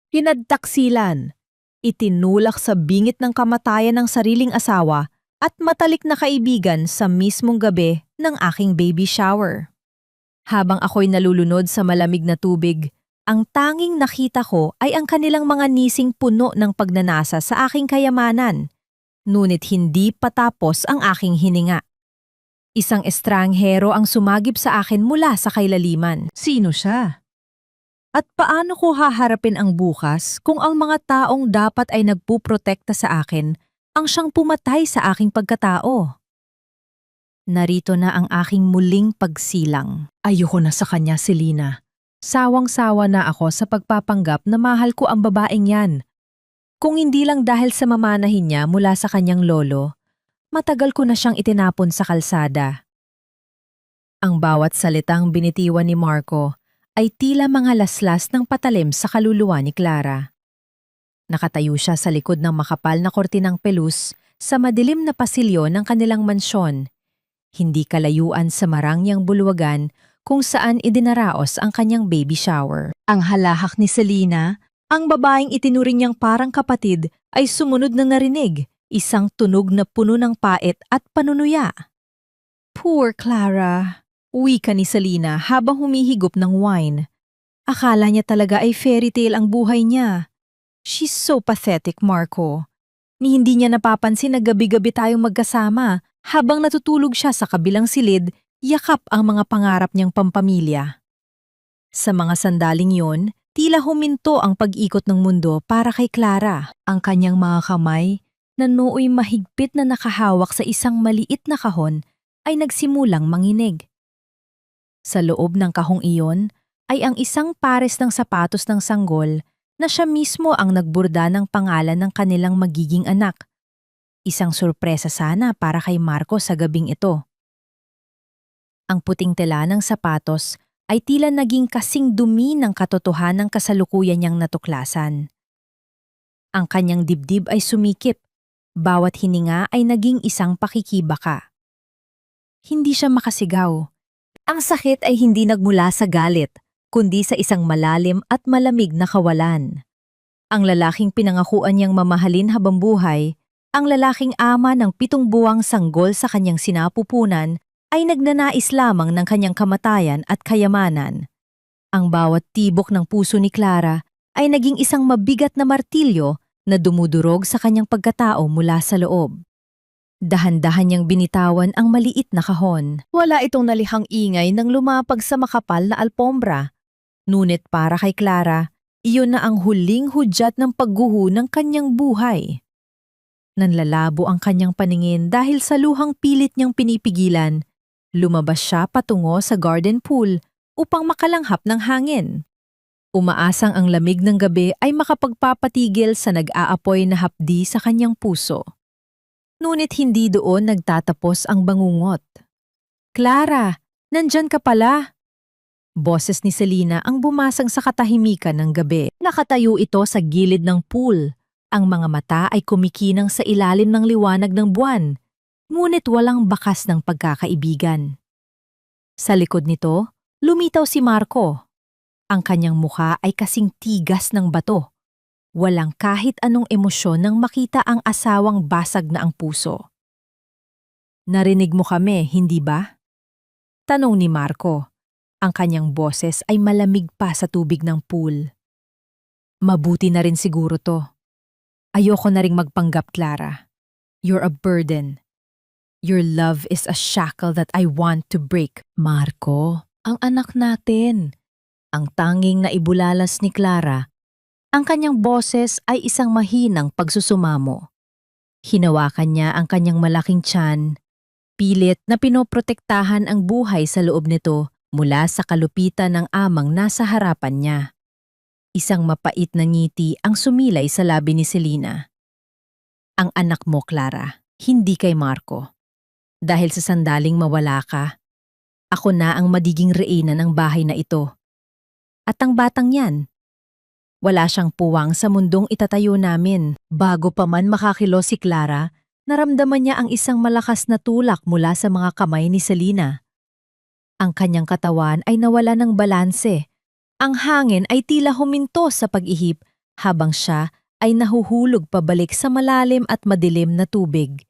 Pinagtaksilan, itinulak sa bingit ng kamatayan ng sariling asawa at matalik na kaibigan sa mismong gabi ng aking baby shower. Habang ako'y nalulunod sa malamig na tubig, ang tanging nakita ko ay ang kanilang mga nising puno ng pagnanasa sa aking kayamanan. Ngunit hindi patapos ang aking hininga. Isang estranghero ang sumagip sa akin mula sa kailaliman. Sino siya? At paano ko haharapin ang bukas kung ang mga taong dapat ay nagpuprotekta sa akin ang siyang pumatay sa aking pagkatao? Narito na ang aking muling pagsilang. Ayoko na sa kanya, Selena. Sawang-sawa na ako sa pagpapanggap na mahal ko ang babaeng yan. Kung hindi lang dahil sa mamanahin niya mula sa kanyang lolo, matagal ko na siyang itinapon sa kalsada. Ang bawat salitang binitiwan ni Marco ay tila mga laslas ng patalim sa kaluluwa ni Clara. Nakatayo siya sa likod ng makapal na kortinang pelus sa madilim na pasilyo ng kanilang mansyon, hindi kalayuan sa marangyang bulwagan kung saan idinaraos ang kanyang baby shower. Ang halahak ni Selena, ang babaeng itinuring niyang parang kapatid, ay sumunod na narinig, isang tunog na puno ng pait at panunuya. Poor Clara, wika ni Selena habang humihigop ng wine. Akala niya talaga ay fairy tale ang buhay niya. She's so pathetic, Marco. Ni hindi niya napapansin na gabi-gabi tayong magkasama habang natutulog siya sa kabilang silid, yakap ang mga pangarap niyang pampamilya. Sa mga sandaling yon, tila huminto ang pag-ikot ng mundo para kay Clara. Ang kanyang mga kamay, na nooy mahigpit na nakahawak sa isang maliit na kahon, ay nagsimulang manginig. Sa loob ng kahong iyon ay ang isang pares ng sapatos ng sanggol na siya mismo ang nagburda ng pangalan ng kanilang magiging anak. Isang sorpresa sana para kay Marco sa gabing ito. Ang puting tela ng sapatos ay tila naging kasing dumi ng katotohanan ng kasalukuyan niyang natuklasan. Ang kanyang dibdib ay sumikip, bawat hininga ay naging isang pakikibaka. Hindi siya makasigaw. Ang sakit ay hindi nagmula sa galit, kundi sa isang malalim at malamig na kawalan. Ang lalaking pinangakuan niyang mamahalin habang buhay, ang lalaking ama ng 7 buwang sanggol sa kanyang sinapupunan, ay nagnanais lamang ng kanyang kamatayan at kayamanan. Ang bawat tibok ng puso ni Clara ay naging isang mabigat na martilyo na dumudurog sa kanyang pagkatao mula sa loob. Dahan-dahan niyang binitawan ang maliit na kahon. Wala itong nalihang ingay nang lumapag sa makapal na alpombra. Ngunit para kay Clara, iyon na ang huling hudyat ng pagguho ng kanyang buhay. Nanlalabo ang kanyang paningin dahil sa luhang pilit niyang pinipigilan. Lumabas siya patungo sa garden pool upang makalanghap ng hangin. Umaasang ang lamig ng gabi ay makapagpapatigil sa nag-aapoy na hapdi sa kanyang puso. Ngunit hindi doon nagtatapos ang bangungot. Clara, nandyan ka pala! Boses ni Selena ang bumasang sa katahimikan ng gabi. Nakatayo ito sa gilid ng pool. Ang mga mata ay kumikinang sa ilalim ng liwanag ng buwan, ngunit walang bakas ng pagkakaibigan. Sa likod nito, lumitaw si Marco. Ang kanyang mukha ay kasing tigas ng bato. Walang kahit anong emosyon nang makita ang asawang basag na ang puso. Narinig mo kami, hindi ba? Tanong ni Marco. Ang kanyang boses ay malamig pa sa tubig ng pool. Mabuti na rin siguro to. Ayoko na ring magpanggap, Clara. You're a burden. Your love is a shackle that I want to break. Marco, ang anak natin. Ang tanging naibulalas ni Clara. Ang kanyang boses ay isang mahinang pagsusumamo. Hinawakan niya ang kanyang malaking tiyan, pilit na pinoprotektahan ang buhay sa loob nito mula sa kalupitan ng amang nasa harapan niya. Isang mapait na ngiti ang sumilay sa labi ni Selena. Ang anak mo, Clara, hindi kay Marco. Dahil sa sandaling mawala ka, ako na ang magiging reyna ng bahay na ito. At ang batang yan, wala siyang puwang sa mundong itatayo namin. Bago pa man makakilo si Clara, naramdaman niya ang isang malakas na tulak mula sa mga kamay ni Selena. Ang kanyang katawan ay nawala ng balanse. Ang hangin ay tila huminto sa pag-ihip habang siya ay nahuhulog pabalik sa malalim at madilim na tubig.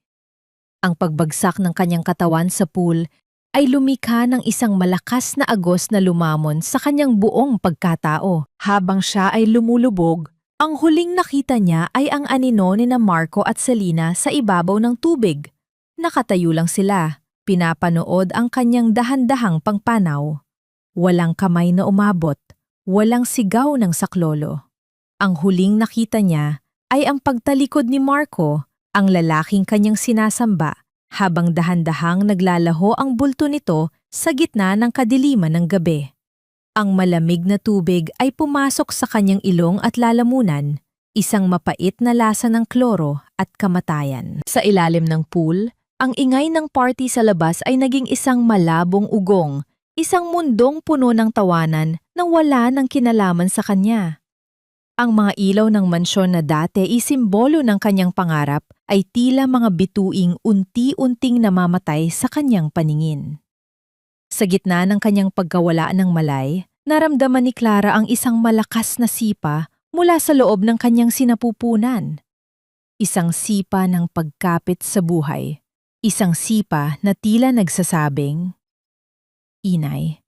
Ang pagbagsak ng kanyang katawan sa pool ay lumikha ng isang malakas na agos na lumamon sa kanyang buong pagkatao. Habang siya ay lumulubog, ang huling nakita niya ay ang anino ni na Marco at Selena sa ibabaw ng tubig. Nakatayo lang sila, pinapanood ang kanyang dahan-dahang pangpanaw. Walang kamay na umabot, walang sigaw ng saklolo. Ang huling nakita niya ay ang pagtalikod ni Marco, ang lalaking kanyang sinasamba, habang dahan-dahang naglalaho ang bulto nito sa gitna ng kadiliman ng gabi. Ang malamig na tubig ay pumasok sa kanyang ilong at lalamunan, isang mapait na lasa ng kloro at kamatayan. Sa ilalim ng pool, ang ingay ng party sa labas ay naging isang malabong ugong, isang mundong puno ng tawanan na wala ng kinalaman sa kanya. Ang mga ilaw ng mansyon na dati isimbolo ng kanyang pangarap ay tila mga bituing unti-unting namamatay sa kanyang paningin. Sa gitna ng kanyang pagkawala ng malay, naramdaman ni Clara ang isang malakas na sipa mula sa loob ng kanyang sinapupunan. Isang sipa ng pagkapit sa buhay. Isang sipa na tila nagsasabing, "Inay,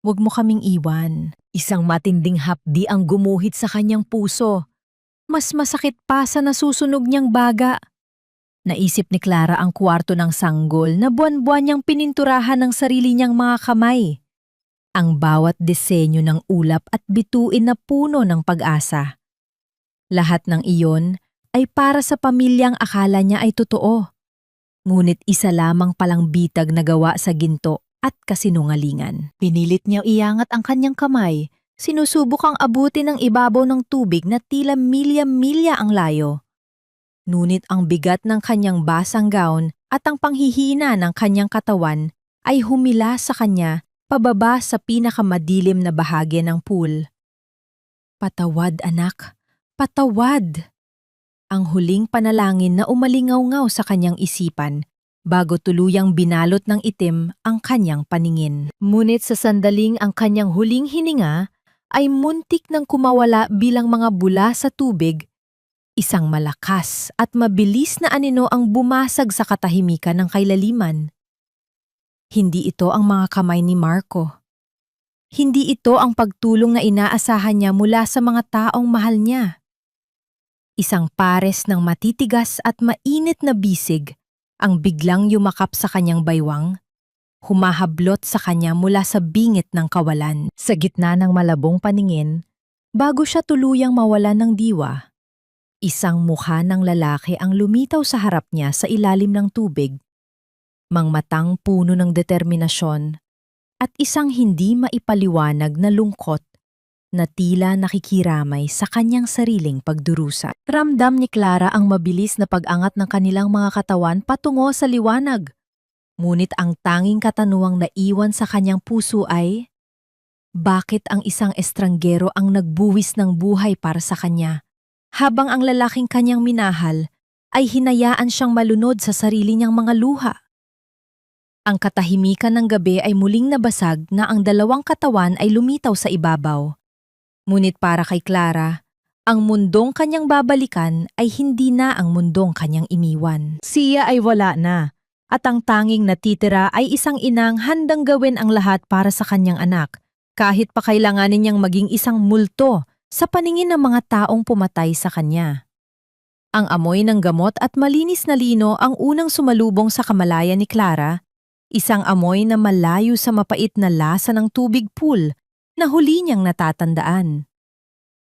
huwag mo kaming iwan." Isang matinding hapdi ang gumuhit sa kanyang puso. Mas masakit pa sa nasusunog niyang baga. Naisip ni Clara ang kwarto ng sanggol na buwan-buwan niyang pininturahan ng sarili niyang mga kamay. Ang bawat disenyo ng ulap at bituin na puno ng pag-asa. Lahat ng iyon ay para sa pamilyang akala niya ay totoo. Ngunit isa lamang palang bitag na gawa sa ginto at kasinungalingan. Pinilit niya iangat ang kanyang kamay, sinusubok ang abutin ng ibabaw ng tubig na tila milya-milya ang layo. Ngunit ang bigat ng kanyang basang gown at ang panghihina ng kanyang katawan ay humila sa kanya pababa sa pinakamadilim na bahagi ng pool. "Patawad, anak. Patawad." Ang huling panalangin na umalingaw-ngaw sa kanyang isipan bago tuluyang binalot ng itim ang kanyang paningin. Ngunit sa sandaling ang kanyang huling hininga ay muntik nang kumawala bilang mga bula sa tubig. Isang malakas at mabilis na anino ang bumasag sa katahimikan ng kailaliman. Hindi ito ang mga kamay ni Marco. Hindi ito ang pagtulong na inaasahan niya mula sa mga taong mahal niya. Isang pares ng matitigas at mainit na bisig ang biglang yumakap sa kanyang baywang, humahablot sa kanya mula sa bingit ng kawalan. Sa gitna ng malabong paningin, bago siya tuluyang mawalan ng diwa, isang mukha ng lalaki ang lumitaw sa harap niya sa ilalim ng tubig, mangmatang puno ng determinasyon at isang hindi maipaliwanag na lungkot na tila nakikiramay sa kanyang sariling pagdurusa. Ramdam ni Clara ang mabilis na pag-angat ng kanilang mga katawan patungo sa liwanag. Ngunit ang tanging katanungang naiwan sa kanyang puso ay, bakit ang isang estranggero ang nagbuwis ng buhay para sa kanya, habang ang lalaking kanyang minahal ay hinayaan siyang malunod sa sarili niyang mga luha? Ang katahimikan ng gabi ay muling nabasag na ang dalawang katawan ay lumitaw sa ibabaw. Ngunit para kay Clara, ang mundong kanyang babalikan ay hindi na ang mundong kanyang iniwan. Siya ay wala na, at ang tanging natitira ay isang inang handang gawin ang lahat para sa kanyang anak, kahit pa kailanganin niyang maging isang multo sa paningin ng mga taong pumatay sa kanya. Ang amoy ng gamot at malinis na lino ang unang sumalubong sa kamalayan ni Clara, isang amoy na malayo sa mapait na lasa ng tubig pool na huli niyang natatandaan.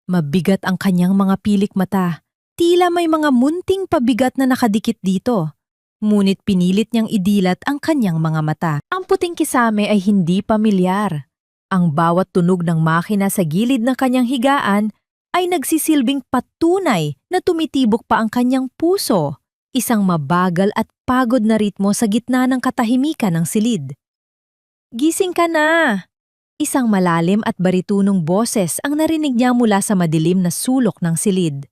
Mabigat ang kanyang mga pilik mata, tila may mga munting pabigat na nakadikit dito. Ngunit pinilit niyang idilat ang kanyang mga mata. Ang puting kisame ay hindi pamilyar. Ang bawat tunog ng makina sa gilid ng kanyang higaan ay nagsisilbing patunay na tumitibok pa ang kanyang puso, isang mabagal at pagod na ritmo sa gitna ng katahimikan ng silid. "Gising ka na!" Isang malalim at baritunong boses ang narinig niya mula sa madilim na sulok ng silid.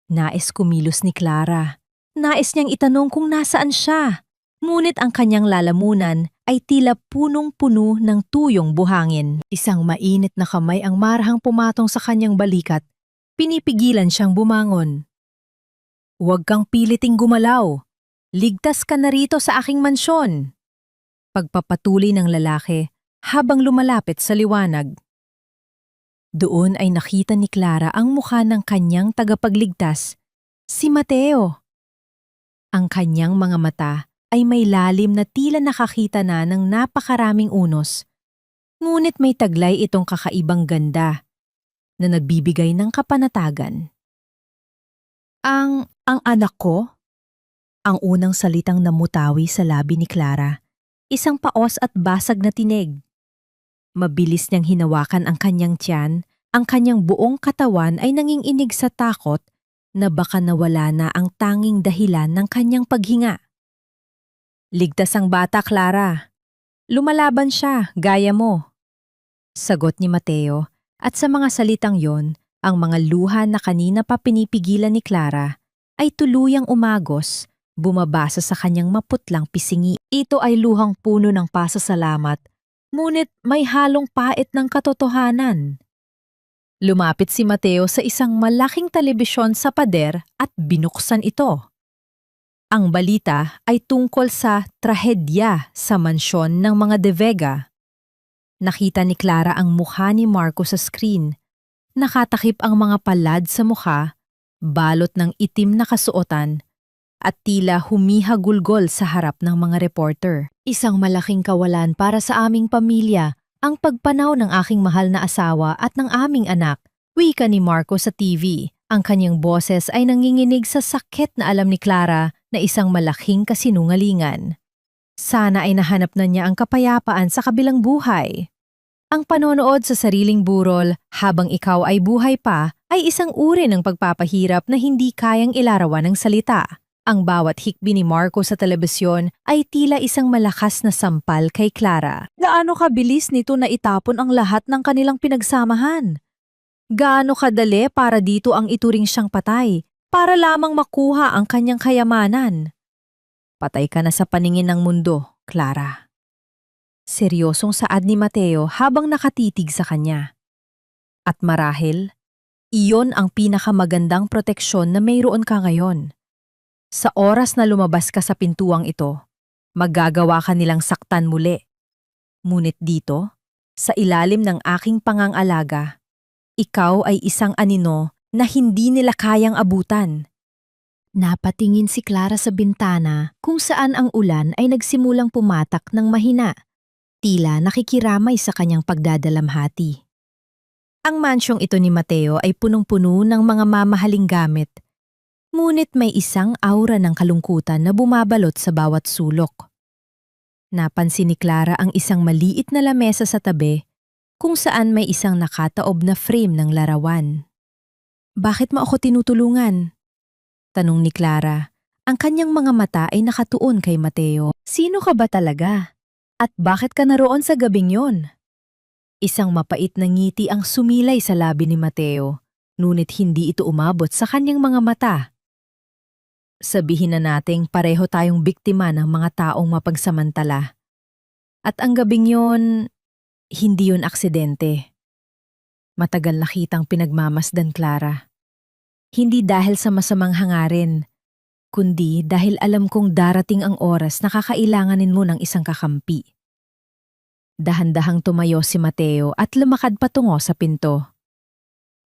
Nais kumilos ni Clara. Nais niyang itanong kung nasaan siya. Ngunit ang kanyang lalamunan ay tila punong-puno ng tuyong buhangin. Isang mainit na kamay ang marahang pumatong sa kanyang balikat Pinipigilan siyang bumangon. Huwag kang piliting gumalaw. Ligtas ka na rito sa aking mansyon. Pagpapatuloy ng lalaki habang lumalapit sa liwanag. Doon ay nakita ni Clara ang mukha ng kanyang tagapagligtas, si Mateo. Ang kanyang mga mata ay may lalim na tila nakakita na ng napakaraming unos, ngunit may taglay itong kakaibang ganda na nagbibigay ng kapanatagan. Ang anak ko? Ang unang salitang namutawi sa labi ni Clara, isang paos at basag na tinig. Mabilis niyang hinawakan ang kanyang tiyan, ang kanyang buong katawan ay nanginginig sa takot na baka nawala na ang tanging dahilan ng kanyang paghinga. Ligtas ang bata, Clara. Lumalaban siya, gaya mo. Sagot ni Mateo, at sa mga salitang yon, ang mga luha na kanina pa pinipigilan ni Clara ay tuluyang umagos, bumabasa sa kanyang maputlang pisingi. Ito ay luhang puno ng pasasalamat, ngunit may halong pait ng katotohanan. Lumapit si Mateo sa isang malaking telebisyon sa pader at binuksan ito. Ang balita ay tungkol sa trahedya sa mansyon ng mga De Vega. Nakita ni Clara ang mukha ni Marco sa screen. Nakatakip ang mga palad sa mukha, balot ng itim na kasuotan, at tila humihagulgol sa harap ng mga reporter. Isang malaking kawalan para sa aming pamilya, ang pagpanaw ng aking mahal na asawa at ng aming anak, wika ni Marco sa TV. Ang kanyang boses ay nanginginig sa sakit na alam ni Clara na isang malaking kasinungalingan. Sana ay nahanap na niya ang kapayapaan sa kabilang buhay. Ang panonood sa sariling burol habang ikaw ay buhay pa ay isang uri ng pagpapahirap na hindi kayang ilarawan ng salita. Ang bawat hikbi ni Marco sa telebisyon ay tila isang malakas na sampal kay Clara. Gaano kabilis nito na itapon ang lahat ng kanilang pinagsamahan? Gaano kadali para dito ang ituring siyang patay, para lamang makuha ang kanyang kayamanan? Patay ka na sa paningin ng mundo, Clara. Seryosong saad ni Mateo habang nakatitig sa kanya. At marahil, iyon ang pinakamagandang proteksyon na mayroon ka ngayon. Sa oras na lumabas ka sa pintuang ito, magagawa ka nilang saktan muli. Ngunit dito, sa ilalim ng aking pangangalaga, ikaw ay isang anino na hindi nila kayang abutan. Napatingin si Clara sa bintana kung saan ang ulan ay nagsimulang pumatak ng mahina. Tila nakikiramay sa kanyang pagdadalamhati. Ang mansyong ito ni Mateo ay punong-puno ng mga mamahaling gamit, ngunit may isang aura ng kalungkutan na bumabalot sa bawat sulok. Napansin ni Clara ang isang maliit na lamesa sa tabi kung saan may isang nakataob na frame ng larawan. Bakit mo ako tinutulungan? Tanong ni Clara. Ang kanyang mga mata ay nakatuon kay Mateo. Sino ka ba talaga? At bakit ka naroon sa gabing yon? Isang mapait na ngiti ang sumilay sa labi ni Mateo, ngunit hindi ito umabot sa kanyang mga mata. Sabihin na nating pareho tayong biktima ng mga taong mapagsamantala. At ang gabing yon, hindi yon aksidente. Matagal na kitang pinagmamasdan, Clara. Hindi dahil sa masamang hangarin, kundi dahil alam kong darating ang oras na kakailanganin mo ng isang kakampi. Dahan-dahang tumayo si Mateo at lumakad patungo sa pinto.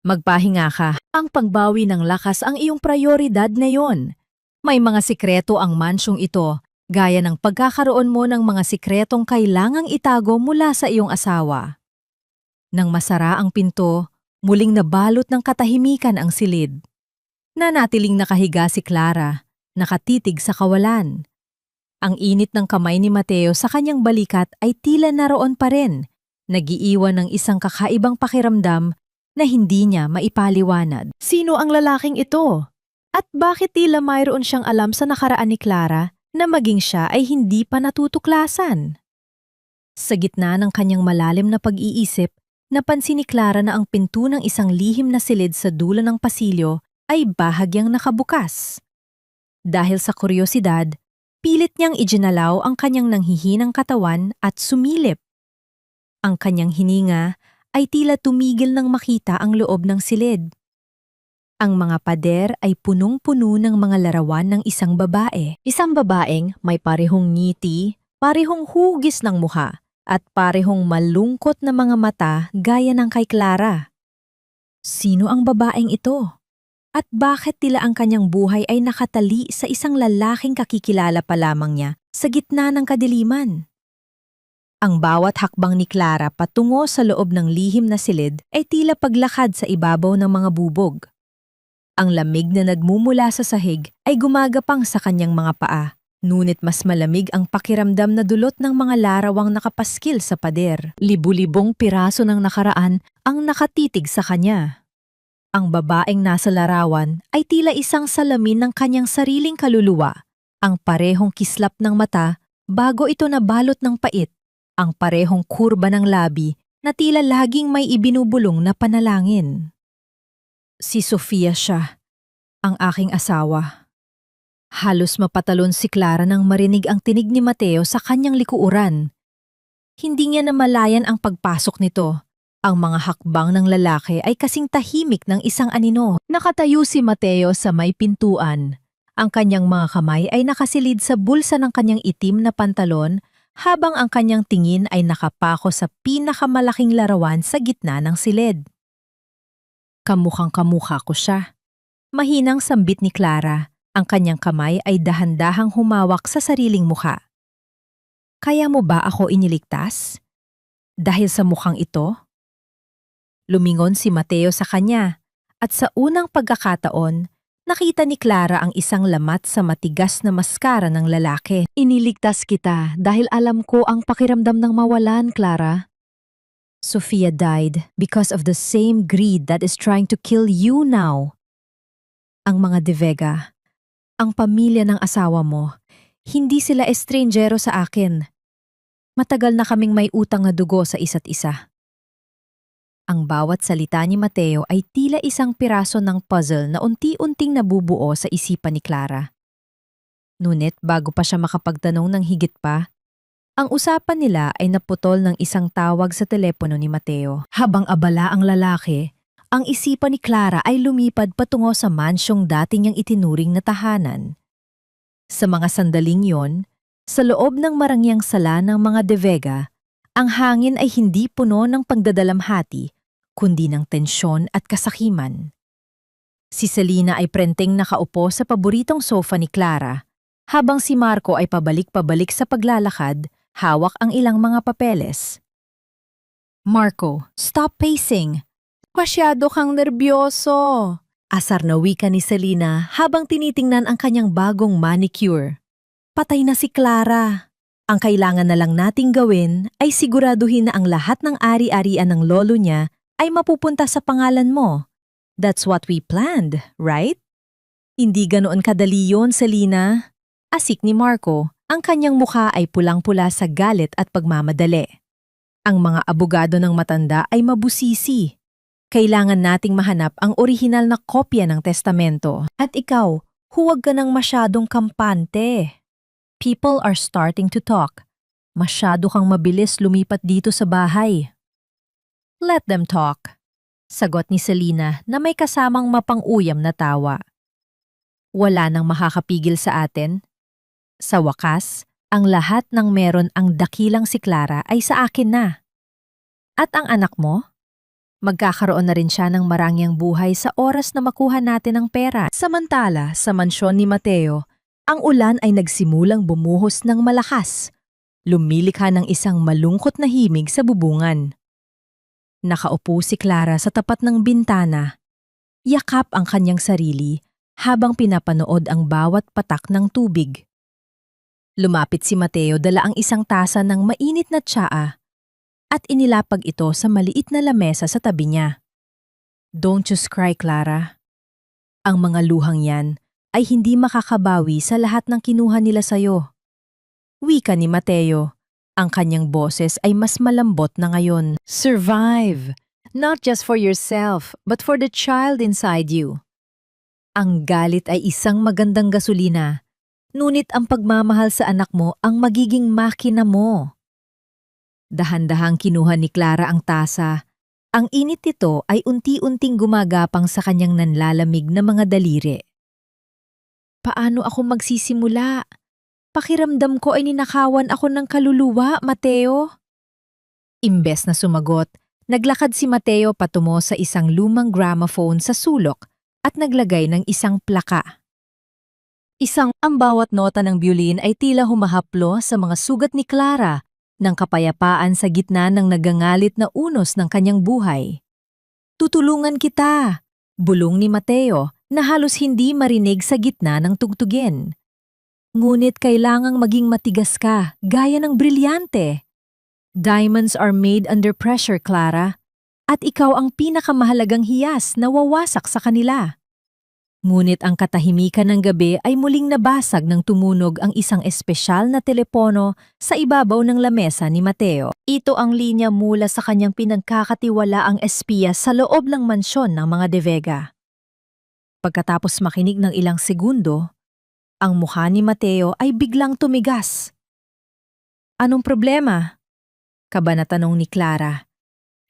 Magpahinga ka. Ang pagbawi ng lakas ang iyong prioridad ngayon. May mga sikreto ang mansyong ito, gaya ng pagkakaroon mo ng mga sikretong kailangang itago mula sa iyong asawa. Nang masara ang pinto, muling nabalot ng katahimikan ang silid. Nanatiling nakahiga si Clara, nakatitig sa kawalan. Ang init ng kamay ni Mateo sa kanyang balikat ay tila naroon pa rin, nagiiwan ng isang kakaibang pakiramdam na hindi niya maipaliwanag. Sino ang lalaking ito? At bakit tila mayroon siyang alam sa nakaraan ni Clara na maging siya ay hindi pa natutuklasan? Sa gitna ng kanyang malalim na pag-iisip, napansin ni Clara na ang pinto ng isang lihim na silid sa dulo ng pasilyo ay bahagyang nakabukas. Dahil sa kuryosidad, pilit niyang iginalaw ang kanyang nanghihinang katawan at sumilip. Ang kanyang hininga ay tila tumigil nang makita ang loob ng silid. Ang mga pader ay punong-puno ng mga larawan ng isang babae. Isang babaeng may parehong ngiti, parehong hugis ng mukha, at parehong malungkot na mga mata gaya ng kay Clara. Sino ang babaeng ito? At bakit tila ang kanyang buhay ay nakatali sa isang lalaking kakikilala pa lamang niya sa gitna ng kadiliman? Ang bawat hakbang ni Clara patungo sa loob ng lihim na silid ay tila paglakad sa ibabaw ng mga bubog. Ang lamig na nagmumula sa sahig ay gumagapang sa kanyang mga paa, ngunit mas malamig ang pakiramdam na dulot ng mga larawang nakapaskil sa pader. Libu-libong piraso ng nakaraan ang nakatitig sa kanya. Ang babaeng nasa larawan ay tila isang salamin ng kanyang sariling kaluluwa, ang parehong kislap ng mata bago ito nabalot ng pait, ang parehong kurba ng labi na tila laging may ibinubulong na panalangin. Si Sofia siya, ang aking asawa. Halos mapatalon si Clara nang marinig ang tinig ni Mateo sa kanyang likuuran. Hindi niya namalayan ang pagpasok nito. Ang mga hakbang ng lalaki ay kasing tahimik ng isang anino. Nakatayo si Mateo sa may pintuan. Ang kanyang mga kamay ay nakasilid sa bulsa ng kanyang itim na pantalon habang ang kanyang tingin ay nakapako sa pinakamalaking larawan sa gitna ng silid. Kamukhang kamukha ko siya. Mahinang sambit ni Clara, ang kanyang kamay ay dahan-dahang humawak sa sariling mukha. Kaya mo ba ako iniligtas? Dahil sa mukhang ito? Lumingon si Mateo sa kanya, at sa unang pagkakataon, nakita ni Clara ang isang lamat sa matigas na maskara ng lalaki. Iniligtas kita dahil alam ko ang pakiramdam ng mawalan, Clara. Sofia died because of the same greed that is trying to kill you now. Ang mga De Vega, ang pamilya ng asawa mo, hindi sila estranjero sa akin. Matagal na kaming may utang na dugo sa isa't isa. Ang bawat salita ni Mateo ay tila isang piraso ng puzzle na unti-unting nabubuo sa isipan ni Clara. Ngunit bago pa siya makapagtanong ng higit pa, ang usapan nila ay naputol ng isang tawag sa telepono ni Mateo. Habang abala ang lalaki, ang isipan ni Clara ay lumipad patungo sa mansyong dati niyang itinuring na tahanan. Sa mga sandaling yon, sa loob ng marangyang sala ng mga De Vega, ang hangin ay hindi puno ng pagdadalamhati, kundi ng tensyon at kasakiman. Si Selena ay prenteng nakaupo sa paboritong sofa ni Clara, habang si Marco ay pabalik-pabalik sa paglalakad, hawak ang ilang mga papeles. Marco, stop pacing! Masyado kang nerbyoso! Asar na wika ni Selena habang tinitingnan ang kanyang bagong manicure. Patay na si Clara. Ang kailangan na lang nating gawin ay siguraduhin na ang lahat ng ari-arian ng lolo niya ay mapupunta sa pangalan mo. That's what we planned, right? Hindi ganoon kadali yon, Selena. Asik ni Marco, ang kanyang mukha ay pulang-pula sa galit at pagmamadali. Ang mga abogado ng matanda ay mabusisi. Kailangan nating mahanap ang orihinal na kopya ng testamento. At ikaw, huwag ka nang masyadong kampante. People are starting to talk. Masyado kang mabilis lumipat dito sa bahay. Let them talk. Sagot ni Selena na may kasamang mapang-uyam na tawa. Wala nang makakapigil sa atin. Sa wakas, ang lahat ng meron ang dakilang si Clara ay sa akin na. At ang anak mo? Magkakaroon na rin siya ng marangyang buhay sa oras na makuha natin ang pera. Samantala, sa mansyon ni Mateo, ang ulan ay nagsimulang bumuhos ng malakas. Lumilikha ng isang malungkot na himig sa bubungan. Nakaupo si Clara sa tapat ng bintana. Yakap ang kanyang sarili habang pinapanood ang bawat patak ng tubig. Lumapit si Mateo dala ang isang tasa ng mainit na tsaa at inilapag ito sa maliit na lamesa sa tabi niya. Don't just cry, Clara. Ang mga luhang yan ay hindi makakabawi sa lahat ng kinuha nila sa'yo. Wika ni Mateo, ang kanyang boses ay mas malambot na ngayon. Survive, not just for yourself, but for the child inside you. Ang galit ay isang magandang gasolina. Ngunit ang pagmamahal sa anak mo ang magiging makina mo. Dahan-dahang kinuha ni Clara ang tasa Ang init nito ay unti-unting gumagapang sa kanyang nanlalamig na mga daliri. Paano ako magsisimula? Pakiramdam ko ay ninakawan ako ng kaluluwa, Mateo. Imbes na sumagot, naglakad si Mateo patungo sa isang lumang gramophone sa sulok at naglagay ng isang plaka. Ang bawat nota ng violin ay tila humahaplo sa mga sugat ni Clara ng kapayapaan sa gitna ng nagangalit na unos ng kanyang buhay. Tutulungan kita, bulong ni Mateo na halos hindi marinig sa gitna ng tugtugin. Ngunit kailangang maging matigas ka, gaya ng brilyante. Diamonds are made under pressure, Clara, at ikaw ang pinakamahalagang hiyas na wawasak sa kanila. Ngunit ang katahimikan ng gabi ay muling nabasag nang tumunog ang isang espesyal na telepono sa ibabaw ng lamesa ni Mateo. Ito ang linya mula sa kanyang pinagkakatiwalaang espiya sa loob ng mansyon ng mga De Vega. Pagkatapos makinig ng ilang segundo, ang mukha ni Mateo ay biglang tumigas. Anong problema? Kaba na tanong ni Clara.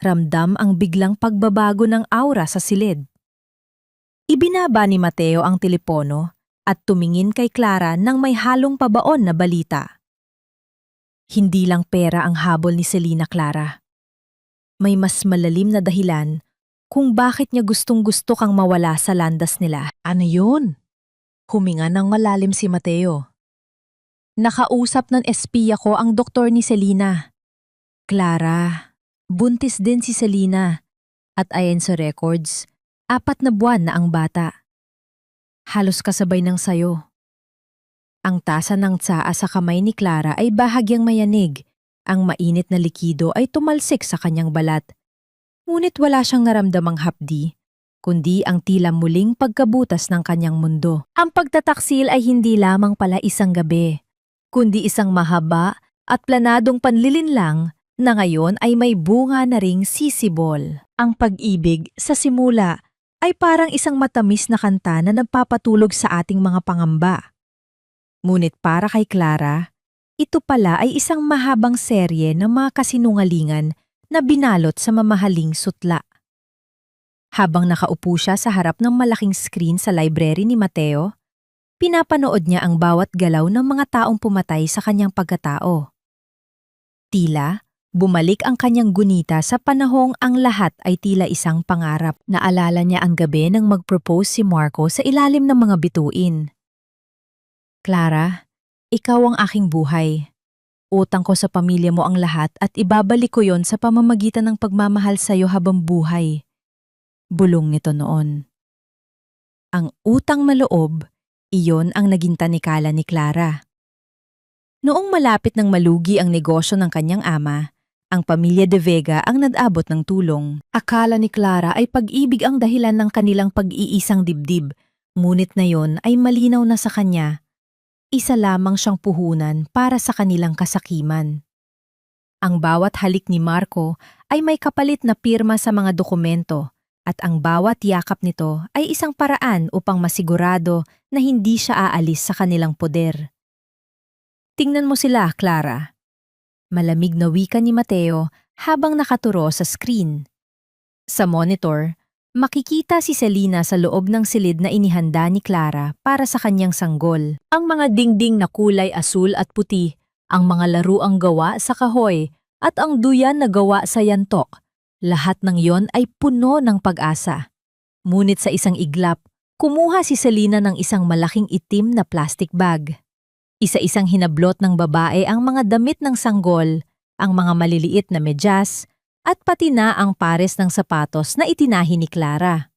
Ramdam ang biglang pagbabago ng aura sa silid. Ibinaba ni Mateo ang telepono at tumingin kay Clara nang may halong pabaon na balita. Hindi lang pera ang habol ni Selena, Clara. May mas malalim na dahilan kung bakit niya gustong-gusto kang mawala sa landas nila. Ano yun? Huminga ng malalim si Mateo. Nakausap ng espiya ko ang doktor ni Selena. Clara, buntis din si Selena at ayon sa records, 4 na buwan na ang bata. Halos kasabay ng sayo. Ang tasa ng tsaa sa kamay ni Clara ay bahagyang mayanig. Ang mainit na likido ay tumalsik sa kanyang balat. Ngunit wala siyang naramdamang hapdi, kundi ang tila muling pagkabutas ng kanyang mundo. Ang pagtataksil ay hindi lamang pala isang gabi, kundi isang mahaba at planadong panlilinlang na ngayon ay may bunga na ring sisibol. Ang pag-ibig sa simula ay parang isang matamis na kanta na nagpapatulog sa ating mga pangamba. Ngunit para kay Clara, ito pala ay isang mahabang serye ng mga kasinungalingan na binalot sa mamahaling sutla. Habang nakaupo siya sa harap ng malaking screen sa library ni Mateo, pinapanood niya ang bawat galaw ng mga taong pumatay sa kanyang pagkatao. Tila, bumalik ang kanyang gunita sa panahong ang lahat ay tila isang pangarap. Naalala niya ang gabi nang mag-propose si Marco sa ilalim ng mga bituin. Clara, ikaw ang aking buhay. Utang ko sa pamilya mo ang lahat at ibabalik ko yon sa pamamagitan ng pagmamahal sa iyo habang buhay. Bulong nito noon. Ang utang na loob, iyon ang naging tanikala ni Clara. Noong malapit ng malugi ang negosyo ng kanyang ama, ang pamilya De Vega ang nag-abot ng tulong. Akala ni Clara ay pag-ibig ang dahilan ng kanilang pag-iisang dibdib, ngunit na yon ay malinaw na sa kanya. Isa lamang siyang puhunan para sa kanilang kasakiman. Ang bawat halik ni Marco ay may kapalit na pirma sa mga dokumento at ang bawat yakap nito ay isang paraan upang masigurado na hindi siya aalis sa kanilang poder. Tingnan mo sila, Clara. Malamig na wika ni Mateo habang nakaturo sa screen. Sa monitor, makikita si Selena sa loob ng silid na inihanda ni Clara para sa kanyang sanggol. Ang mga dingding na kulay asul at puti, ang mga laruang gawa sa kahoy at ang duyan na gawa sa yantok. Lahat ng yon ay puno ng pag-asa. Ngunit sa isang iglap, kumuha si Selena ng isang malaking itim na plastic bag. Isa-isang hinablot ng babae ang mga damit ng sanggol, ang mga maliliit na medyas, at pati na ang pares ng sapatos na itinahi ni Clara.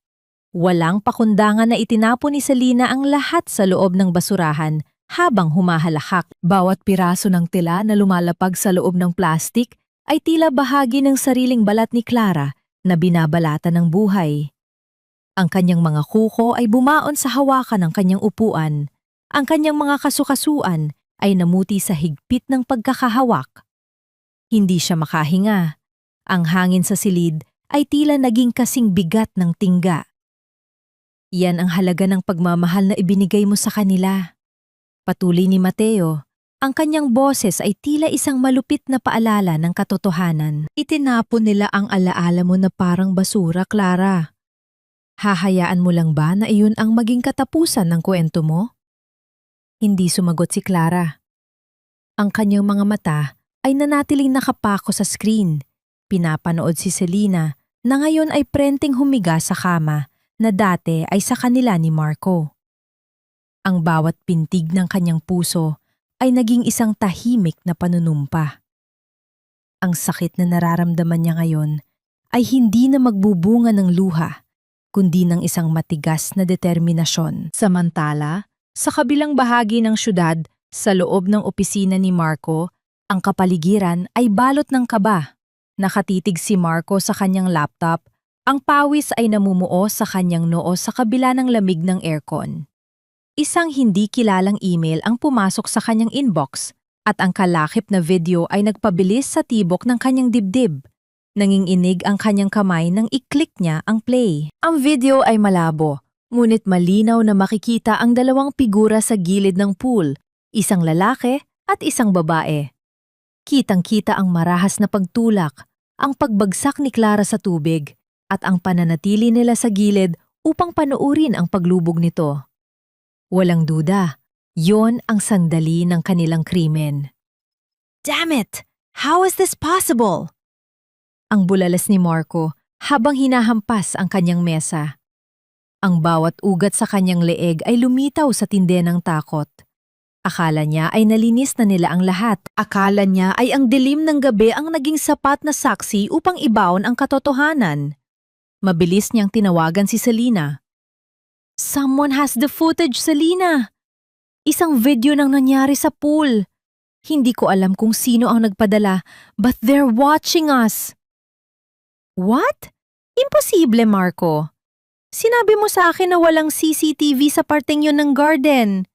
Walang pakundangan na itinapon ni Selena ang lahat sa loob ng basurahan habang humahalakak. Bawat piraso ng tela na lumalapag sa loob ng plastik ay tila bahagi ng sariling balat ni Clara na binabalatan ng buhay. Ang kanyang mga kuko ay bumaon sa hawakan ng kanyang upuan. Ang kanyang mga kasukasuan ay namuti sa higpit ng pagkakahawak. Hindi siya makahinga. Ang hangin sa silid ay tila naging kasing bigat ng tingga. Yan ang halaga ng pagmamahal na ibinigay mo sa kanila. Patuloy ni Mateo, Ang kanyang boses ay tila isang malupit na paalala ng katotohanan. Itinapon nila ang alaala mo na parang basura, Clara. Hahayaan mo lang ba na iyon ang maging katapusan ng kwento mo? Hindi sumagot si Clara. Ang kanyang mga mata ay nanatiling nakapako sa screen. Pinapanood si Selena na ngayon ay prenteng humiga sa kama na dati ay sa kanila ni Marco. Ang bawat pintig ng kanyang puso ay naging isang tahimik na panunumpa. Ang sakit na nararamdaman niya ngayon ay hindi na magbubunga ng luha, kundi ng isang matigas na determinasyon. Samantala, sa kabilang bahagi ng syudad, sa loob ng opisina ni Marco, ang kapaligiran ay balot ng kaba. Nakatitig si Marco sa kanyang laptop, ang pawis ay namumuo sa kanyang noo sa kabila ng lamig ng aircon. Isang hindi kilalang email ang pumasok sa kanyang inbox at ang kalakip na video ay nagpabilis sa tibok ng kanyang dibdib. Nanginginig ang kanyang kamay nang i-click niya ang play. Ang video ay malabo, ngunit malinaw na makikita ang dalawang figura sa gilid ng pool, isang lalaki at isang babae. Kitang-kita ang marahas na pagtulak, ang pagbagsak ni Clara sa tubig, at ang pananatili nila sa gilid upang panuurin ang paglubog nito. Walang duda, yon ang sandali ng kanilang krimen. Damn it! How is this possible? Ang bulalas ni Marco habang hinahampas ang kanyang mesa. Ang bawat ugat sa kanyang leeg ay lumitaw sa tindi ng takot. Akala niya ay nalinis na nila ang lahat. Akala niya ay ang dilim ng gabi ang naging sapat na saksi upang ibaon ang katotohanan. Mabilis niyang tinawagan si Selena. Someone has the footage, Selena! Isang video ng nangyari sa pool. Hindi ko alam kung sino ang nagpadala, but they're watching us. What? Imposible, Marco. Sinabi mo sa akin na walang CCTV sa parteng yun ng garden.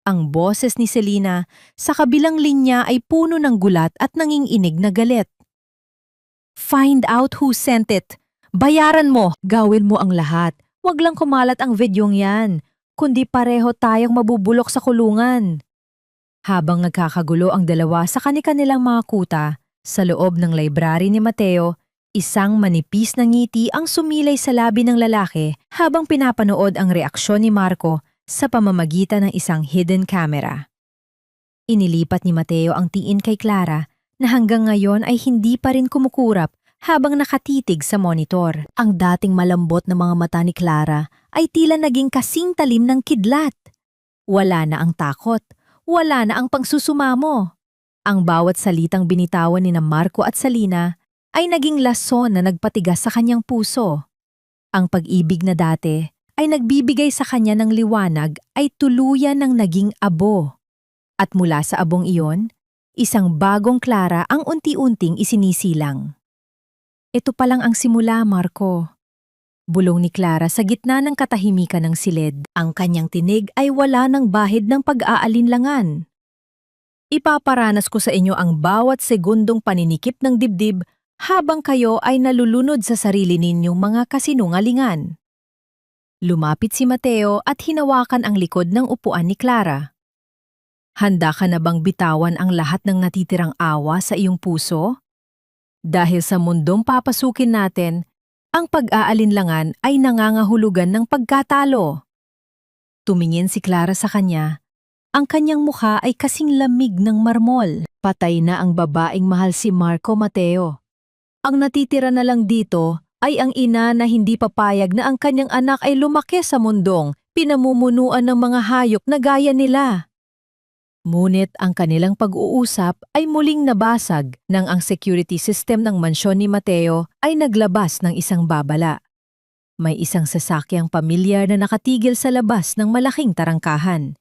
Ang boses ni Selena sa kabilang linya ay puno ng gulat at nanginginig na galit. Find out who sent it. Bayaran mo. Gawin mo ang lahat. Huwag lang kumalat ang videong yan, kundi pareho tayong mabubulok sa kulungan. Habang nagkakagulo ang dalawa sa kani-kanilang mga kuta, sa loob ng library ni Mateo, isang manipis na ngiti ang sumilay sa labi ng lalaki habang pinapanood ang reaksyon ni Marco sa pamamagitan ng isang hidden camera. Inilipat ni Mateo ang tiin kay Clara na hanggang ngayon ay hindi pa rin kumukurap habang nakatitig sa monitor. Ang dating malambot na mga mata ni Clara ay tila naging kasing talim ng kidlat. Wala na ang takot, wala na ang pangsusumamo. Ang bawat salitang binitawan ni Marco at Selena ay naging lason na nagpatigas sa kanyang puso. Ang pag-ibig na dati ay nagbibigay sa kanya ng liwanag ay tuluyan ng naging abo. At mula sa abong iyon, isang bagong Clara ang unti-unting isinisilang. Ito pa lang ang simula, Marco. Bulong ni Clara sa gitna ng katahimikan ng silid. Ang kanyang tinig ay wala ng bahid ng pag-aalinlangan. Ipaparanas ko sa inyo ang bawat segundong paninikip ng dibdib habang kayo ay nalulunod sa sarili ninyong mga kasinungalingan. Lumapit si Mateo at hinawakan ang likod ng upuan ni Clara. Handa ka na bang bitawan ang lahat ng natitirang awa sa iyong puso? Dahil sa mundong papasukin natin, ang pag-aalinlangan ay nangangahulugan ng pagkatalo. Tumingin si Clara sa kanya. Ang kanyang mukha ay kasing lamig ng marmol. Patay na ang babaeng mahal si Marco, Mateo. Ang natitira na lang dito ay ang ina na hindi papayag na ang kanyang anak ay lumaki sa mundong pinamumunuan ng mga hayop na gaya nila. Ngunit ang kanilang pag-uusap ay muling nabasag nang ang security system ng mansyon ni Mateo ay naglabas ng isang babala. May isang sasakyang pamilyar na nakatigil sa labas ng malaking tarangkahan.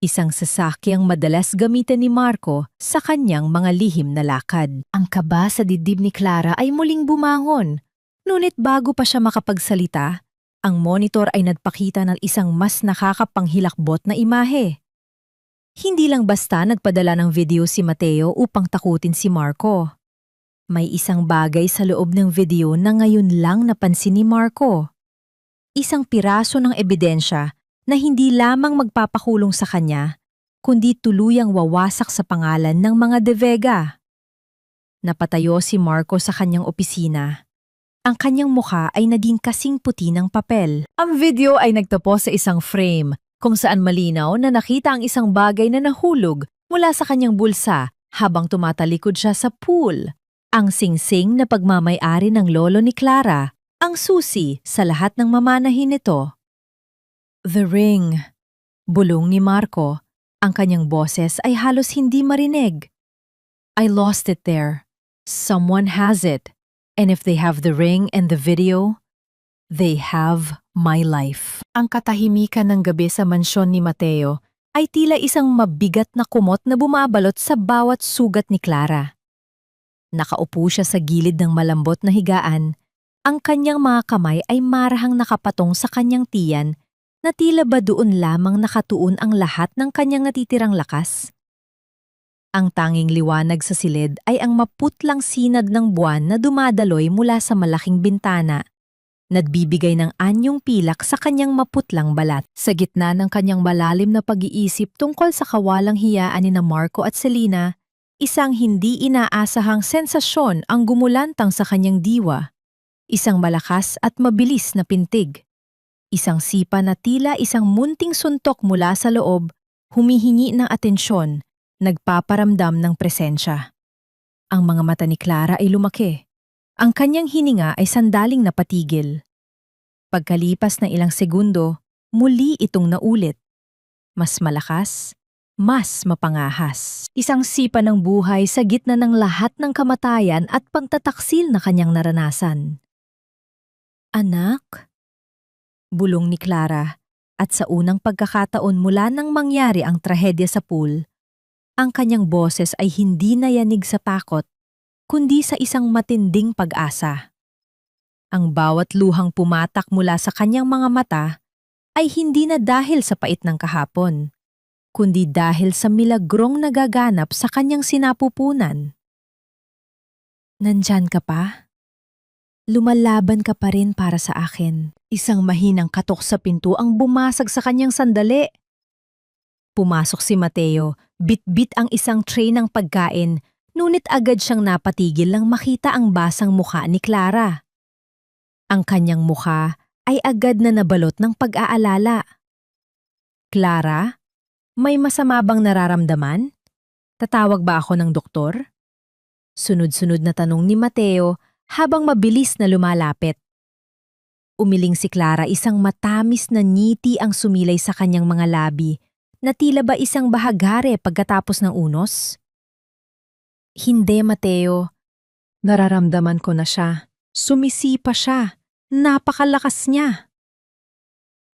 Isang sasakyang madalas gamitin ni Marco sa kanyang mga lihim na lakad. Ang kaba sa dibdib ni Clara ay muling bumangon. Ngunit bago pa siya makapagsalita, ang monitor ay nagpakita ng isang mas nakakapanghilakbot na imahe. Hindi lang basta nagpadala ng video si Mateo upang takutin si Marco. May isang bagay sa loob ng video na ngayon lang napansin ni Marco. Isang piraso ng ebidensya na hindi lamang magpapakulong sa kanya, kundi tuluyang wawasak sa pangalan ng mga De Vega. Napatayo si Marco sa kanyang opisina. Ang kanyang mukha ay naging kasing puti ng papel. Ang video ay nagtapos sa isang frame kung saan malinaw na nakita ang isang bagay na nahulog mula sa kanyang bulsa habang tumatalikod siya sa pool. Ang singsing na pagmamay-ari ng lolo ni Clara, ang susi sa lahat ng mamanahin nito. The ring. Bulong ni Marco. Ang kanyang boses ay halos hindi marinig. I lost it there. Someone has it. And if they have the ring and the video, they have my life. Ang katahimikan ng gabi sa mansyon ni Mateo ay tila isang mabigat na kumot na bumabalot sa bawat sugat ni Clara. Nakaupo siya sa gilid ng malambot na higaan. Ang kanyang mga kamay ay marahang nakapatong sa kanyang tiyan na tila ba doon lamang nakatuon ang lahat ng kanyang natitirang lakas. Ang tanging liwanag sa silid ay ang maputlang sinad ng buwan na dumadaloy mula sa malaking bintana. Nagbibigay ng anyong pilak sa kanyang maputlang balat. Sa gitna ng kanyang malalim na pag-iisip tungkol sa kawalang hiyaan ni na Marco at Selena, isang hindi inaasahang sensasyon ang gumulantang sa kanyang diwa. Isang malakas at mabilis na pintig. Isang sipa na tila isang munting suntok mula sa loob, humihingi ng atensyon, nagpaparamdam ng presensya. Ang mga mata ni Clara ay lumaki. Ang kanyang hininga ay sandaling napatigil. Pagkalipas ng ilang segundo, muli itong naulit. Mas malakas, mas mapangahas. Isang sipa ng buhay sa gitna ng lahat ng kamatayan at pagtataksil na kanyang naranasan. Anak? Bulong ni Clara, at sa unang pagkakataon mula nang mangyari ang trahedya sa pool, ang kanyang boses ay hindi nayanig sa takot, kundi sa isang matinding pag-asa. Ang bawat luhang pumatak mula sa kanyang mga mata ay hindi na dahil sa pait ng kahapon, kundi dahil sa milagrong nagaganap sa kanyang sinapupunan. Nandyan ka pa? Lumalaban ka pa rin para sa akin. Isang mahinang katok sa pinto ang bumasag sa kanyang sandali. Pumasok si Mateo, bit-bit ang isang tray ng pagkain, ngunit agad siyang napatigil nang makita ang basang mukha ni Clara. Ang kanyang mukha ay agad na nabalot ng pag-aalala. Clara, may masama bang nararamdaman? Tatawag ba ako ng doktor? Sunod-sunod na tanong ni Mateo habang mabilis na lumalapit. Umiling si Clara, isang matamis na ngiti ang sumilay sa kanyang mga labi, na tila ba isang bahagare pagkatapos ng unos? Hindi, Mateo. Nararamdaman ko na siya. Sumisipa siya. Napakalakas niya.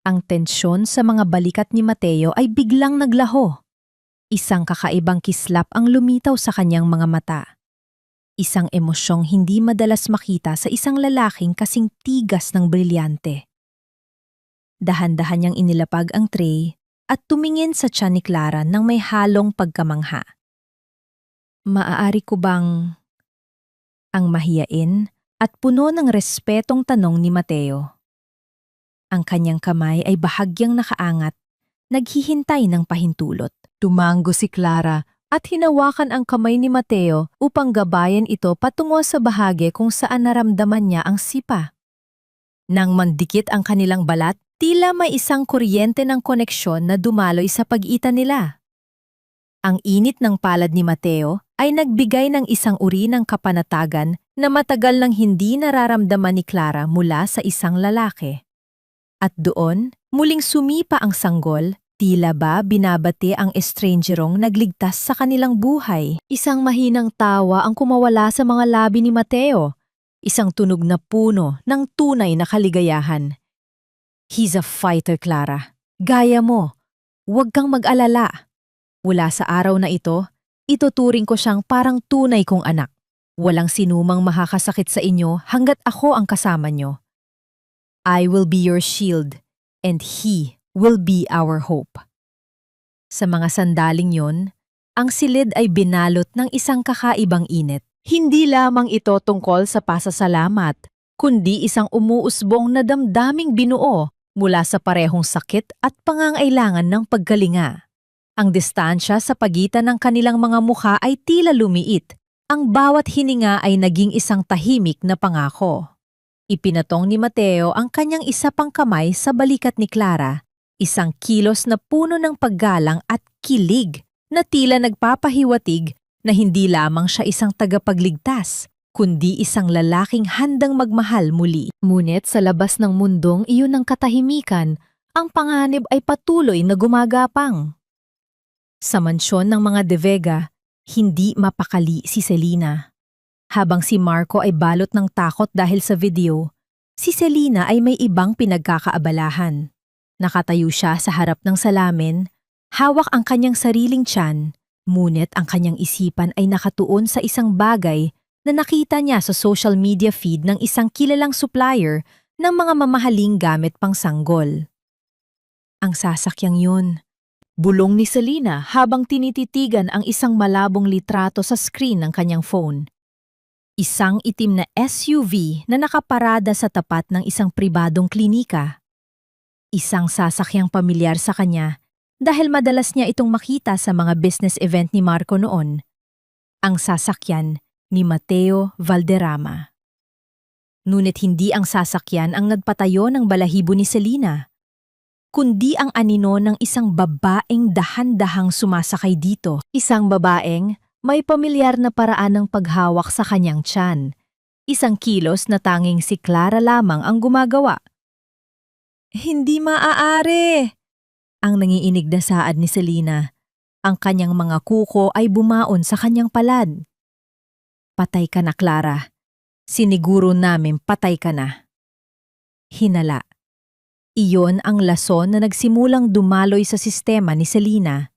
Ang tensyon sa mga balikat ni Mateo ay biglang naglaho. Isang kakaibang kislap ang lumitaw sa kanyang mga mata. Isang emosyong hindi madalas makita sa isang lalaking kasing tigas ng brilyante. Dahan-dahan niyang inilapag ang tray at tumingin sa tiyan ni Clara nang may halong pagkamangha. Maaari ko bang... Ang mahiyain at puno ng respetong tanong ni Mateo. Ang kanyang kamay ay bahagyang nakaangat, naghihintay ng pahintulot. Tumango si Clara at hinawakan ang kamay ni Mateo upang gabayan ito patungo sa bahagi kung saan naramdaman niya ang sipa. Nang mandikit ang kanilang balat, tila may isang kuryente ng koneksyon na dumaloy sa pagitan nila. Ang init ng palad ni Mateo ay nagbigay ng isang uri ng kapanatagan na matagal nang hindi nararamdaman ni Clara mula sa isang lalaki. At doon, muling sumipa ang sanggol, tila ba binabati ang estrangerong nagligtas sa kanilang buhay. Isang mahinang tawa ang kumawala sa mga labi ni Mateo, isang tunog na puno ng tunay na kaligayahan. He's a fighter, Clara. Gaya mo. Huwag kang mag-alala. Mula sa araw na ito, ituturing ko siyang parang tunay kong anak. Walang sinumang makakasakit sa inyo hanggat ako ang kasama nyo. I will be your shield, and he will be our hope. Sa mga sandaling yon, ang silid ay binalot ng isang kakaibang init. Hindi lamang ito tungkol sa pasasalamat, kundi isang umuusbong na damdaming binuo mula sa parehong sakit at pangangailangan ng pagkalinga. Ang distansya sa pagitan ng kanilang mga mukha ay tila lumiit. Ang bawat hininga ay naging isang tahimik na pangako. Ipinatong ni Mateo ang kanyang isa pang kamay sa balikat ni Clara, isang kilos na puno ng paggalang at kilig na tila nagpapahiwatig na hindi lamang siya isang tagapagligtas, kundi isang lalaking handang magmahal muli. Ngunit sa labas ng mundong iyon ng katahimikan, ang panganib ay patuloy na gumagapang. Sa mansyon ng mga De Vega, hindi mapakali si Selena. Habang si Marco ay balot ng takot dahil sa video, si Selena ay may ibang pinagkakaabalahan. Nakatayo siya sa harap ng salamin, hawak ang kanyang sariling tiyan, ngunit ang kanyang isipan ay nakatuon sa isang bagay na nakita niya sa social media feed ng isang kilalang supplier ng mga mamahaling gamit pang sanggol. Ang sasakyang yun. Bulong ni Selena habang tinititigan ang isang malabong litrato sa screen ng kanyang phone. Isang itim na SUV na nakaparada sa tapat ng isang pribadong klinika. Isang sasakyang pamilyar sa kanya dahil madalas niya itong makita sa mga business event ni Marco noon. Ang sasakyan ni Mateo Valderrama. Ngunit hindi ang sasakyan ang nagpatayo ng balahibo ni Selena, kundi ang anino ng isang babaeng dahan-dahang sumasakay dito. Isang babaeng may pamilyar na paraan ng paghawak sa kanyang tiyan. Isang kilos na tanging si Clara lamang ang gumagawa. Hindi maaari! Ang nangiinig na saad ni Selena. Ang kanyang mga kuko ay bumaon sa kanyang palad. Patay ka na, Clara. Siniguro namin patay ka na. Hinala. Iyon ang lason na nagsimulang dumaloy sa sistema ni Selena.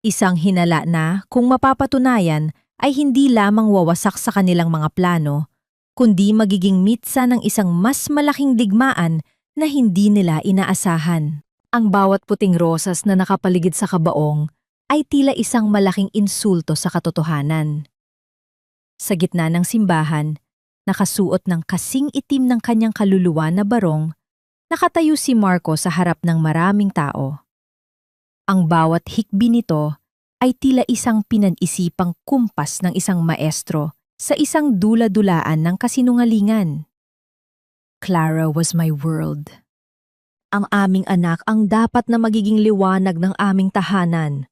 Isang hinala na kung mapapatunayan ay hindi lamang wawasak sa kanilang mga plano, kundi magiging mitsa ng isang mas malaking digmaan na hindi nila inaasahan. Ang bawat puting rosas na nakapaligid sa kabaong ay tila isang malaking insulto sa katotohanan. Sa gitna ng simbahan, nakasuot ng kasing itim ng kanyang kaluluwa na barong, nakatayo si Marco sa harap ng maraming tao. Ang bawat hikbi nito ay tila isang pinag-isipang kumpas ng isang maestro sa isang dula-dulaan ng kasinungalingan. Clara was my world. Ang aming anak ang dapat na magiging liwanag ng aming tahanan.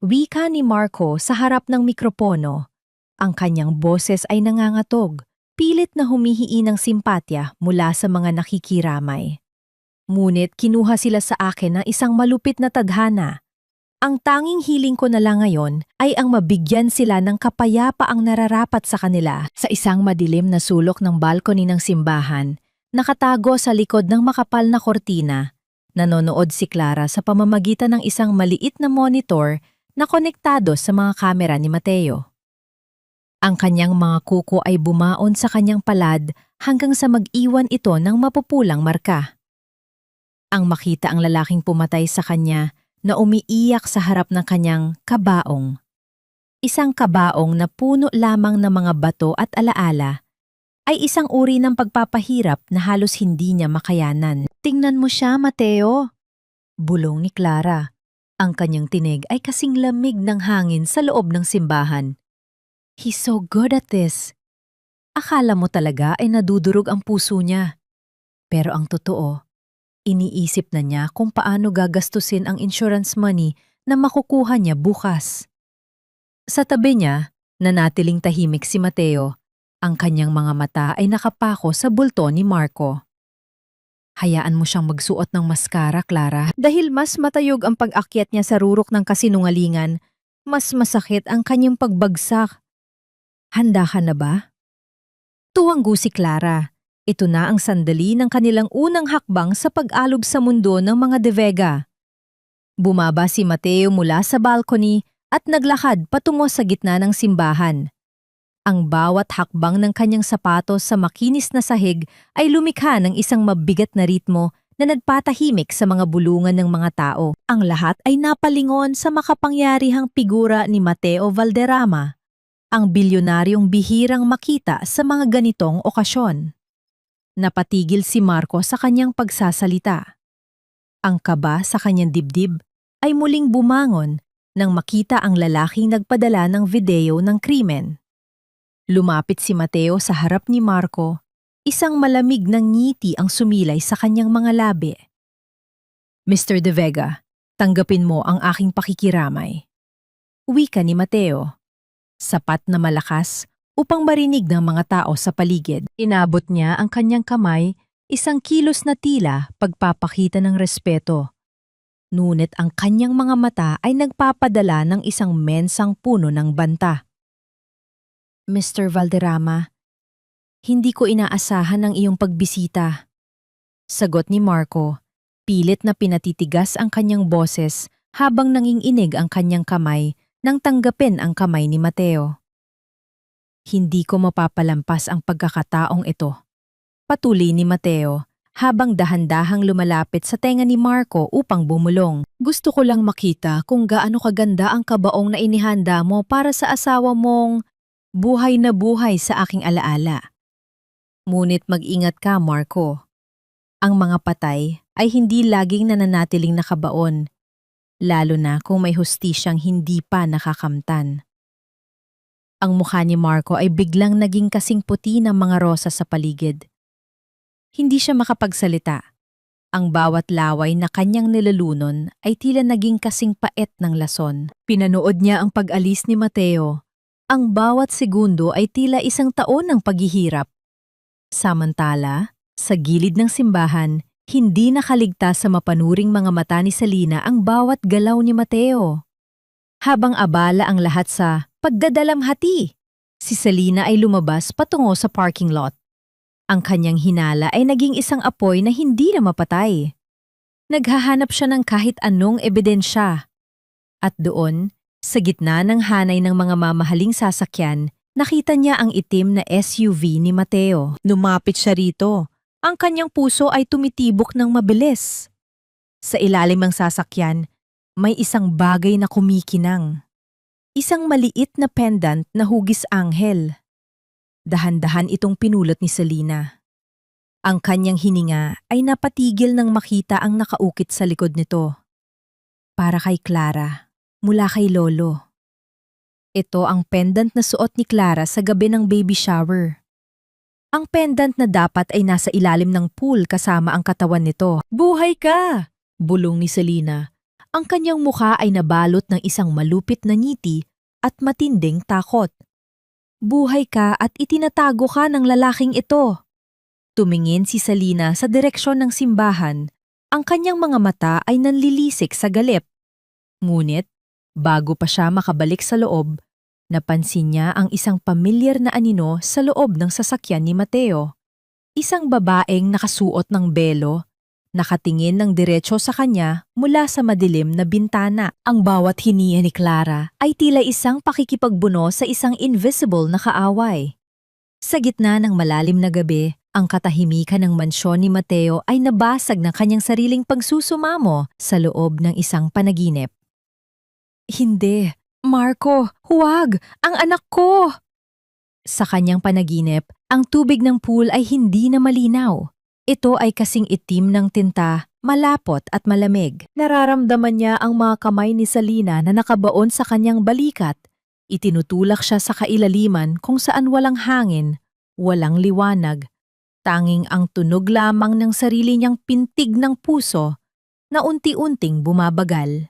Wika ni Marco sa harap ng mikropono. Ang kanyang boses ay nangangatog, pilit na humihiin ng simpatya mula sa mga nakikiramay. Ngunit kinuha sila sa akin ng isang malupit na tadhana. Ang tanging hiling ko na lang ngayon ay ang mabigyan sila ng kapayapaang nararapat sa kanila. Sa isang madilim na sulok ng balcony ng simbahan, nakatago sa likod ng makapal na kortina, nanonood si Clara sa pamamagitan ng isang maliit na monitor na konektado sa mga kamera ni Mateo. Ang kanyang mga kuko ay bumaon sa kanyang palad hanggang sa mag-iwan ito ng mapupulang marka. Ang makita ang lalaking pumatay sa kanya na umiiyak sa harap ng kanyang kabaong. Isang kabaong na puno lamang ng mga bato at alaala ay isang uri ng pagpapahirap na halos hindi niya makayanan. Tingnan mo siya, Mateo! Bulong ni Clara. Ang kanyang tinig ay kasing lamig ng hangin sa loob ng simbahan. He's so good at this. Akala mo talaga ay nadudurog ang puso niya. Pero ang totoo, iniisip na niya kung paano gagastusin ang insurance money na makukuha niya bukas. Sa tabi niya, nanatiling tahimik si Mateo. Ang kanyang mga mata ay nakapako sa bulto ni Marco. Hayaan mo siyang magsuot ng maskara, Clara. Dahil mas matayog ang pag-akyat niya sa rurok ng kasinungalingan, mas masakit ang kanyang pagbagsak. Handa ka na ba? Tuwanggo si Clara. Ito na ang sandali ng kanilang unang hakbang sa pag-alog sa mundo ng mga De Vega. Bumaba si Mateo mula sa balcony at naglakad patungo sa gitna ng simbahan. Ang bawat hakbang ng kanyang sapatos sa makinis na sahig ay lumikha ng isang mabigat na ritmo na nagpatahimik sa mga bulungan ng mga tao. Ang lahat ay napalingon sa makapangyarihang figura ni Mateo Valderrama, ang bilyonaryong bihirang makita sa mga ganitong okasyon. Napatigil si Marco sa kanyang pagsasalita. Ang kaba sa kanyang dibdib ay muling bumangon nang makita ang lalaking nagpadala ng video ng krimen. Lumapit si Mateo sa harap ni Marco, isang malamig na ngiti ang sumilay sa kanyang mga labi. Mr. De Vega, tanggapin mo ang aking pakikiramay. Wika ni Mateo. Sapat na malakas upang marinig ng mga tao sa paligid. Inabot niya ang kanyang kamay, isang kilos na tila pagpapakita ng respeto. Ngunit ang kanyang mga mata ay nagpapadala ng isang mensang puno ng banta. Mr. Valderrama, hindi ko inaasahan ang iyong pagbisita. Sagot ni Marco, pilit na pinatitigas ang kanyang boses habang nanginginig ang kanyang kamay nang tanggapin ang kamay ni Mateo. Hindi ko mapapalampas ang pagkakataong ito. Patuloy ni Mateo habang dahan-dahang lumalapit sa tenga ni Marco upang bumulong. Gusto ko lang makita kung gaano kaganda ang kabaong na inihanda mo para sa asawa mong buhay na buhay sa aking alaala. Ngunit mag-ingat ka, Marco. Ang mga patay ay hindi laging nananatiling nakabaon, lalo na kung may hustisyang hindi pa nakakamtan. Ang mukha ni Marco ay biglang naging kasing puti ng mga rosas sa paligid. Hindi siya makapagsalita. Ang bawat laway na kanyang nilulunon ay tila naging kasing pait ng lason. Pinanood niya ang pag-alis ni Mateo. Ang bawat segundo ay tila isang taon ng paghihirap. Samantala, sa gilid ng simbahan, hindi nakaligtas sa mapanuring mga mata ni Selena ang bawat galaw ni Mateo. Habang abala ang lahat sa pagdadalamhati, si Selena ay lumabas patungo sa parking lot. Ang kanyang hinala ay naging isang apoy na hindi na mapatay. Naghahanap siya ng kahit anong ebidensya. At doon, sa gitna ng hanay ng mga mamahaling sasakyan, nakita niya ang itim na SUV ni Mateo. Lumapit siya rito. Ang kanyang puso ay tumitibok ng mabilis. Sa ilalim ng sasakyan, may isang bagay na kumikinang. Isang maliit na pendant na hugis anghel. Dahan-dahan itong pinulot ni Selena. Ang kanyang hininga ay napatigil nang makita ang nakaukit sa likod nito. Para kay Clara, mula kay Lolo. Ito ang pendant na suot ni Clara sa gabi ng baby shower. Ang pendant na dapat ay nasa ilalim ng pool kasama ang katawan nito. Buhay ka! Bulong ni Selena. Ang kanyang mukha ay nabalot ng isang malupit na ngiti at matinding takot. Buhay ka at itinatago ka ng lalaking ito. Tumingin si Selena sa direksyon ng simbahan. Ang kanyang mga mata ay nanlilisik sa galip. Ngunit, bago pa siya makabalik sa loob, napansin niya ang isang pamilyar na anino sa loob ng sasakyan ni Mateo. Isang babaeng nakasuot ng belo, nakatingin ng diretso sa kanya mula sa madilim na bintana. Ang bawat hiniya ni Clara ay tila isang pakikipagbuno sa isang invisible na kaaway. Sa gitna ng malalim na gabi, ang katahimikan ng mansyon ni Mateo ay nabasag ng kanyang sariling pagsusumamo sa loob ng isang panaginip. Hindi, Marco, huwag! Ang anak ko! Sa kanyang panaginip, ang tubig ng pool ay hindi na malinaw. Ito ay kasing itim ng tinta, malapot at malamig. Nararamdaman niya ang mga kamay ni Selena na nakabaon sa kanyang balikat. Itinutulak siya sa kailaliman kung saan walang hangin, walang liwanag. Tanging ang tunog lamang ng sarili niyang pintig ng puso na unti-unting bumabagal.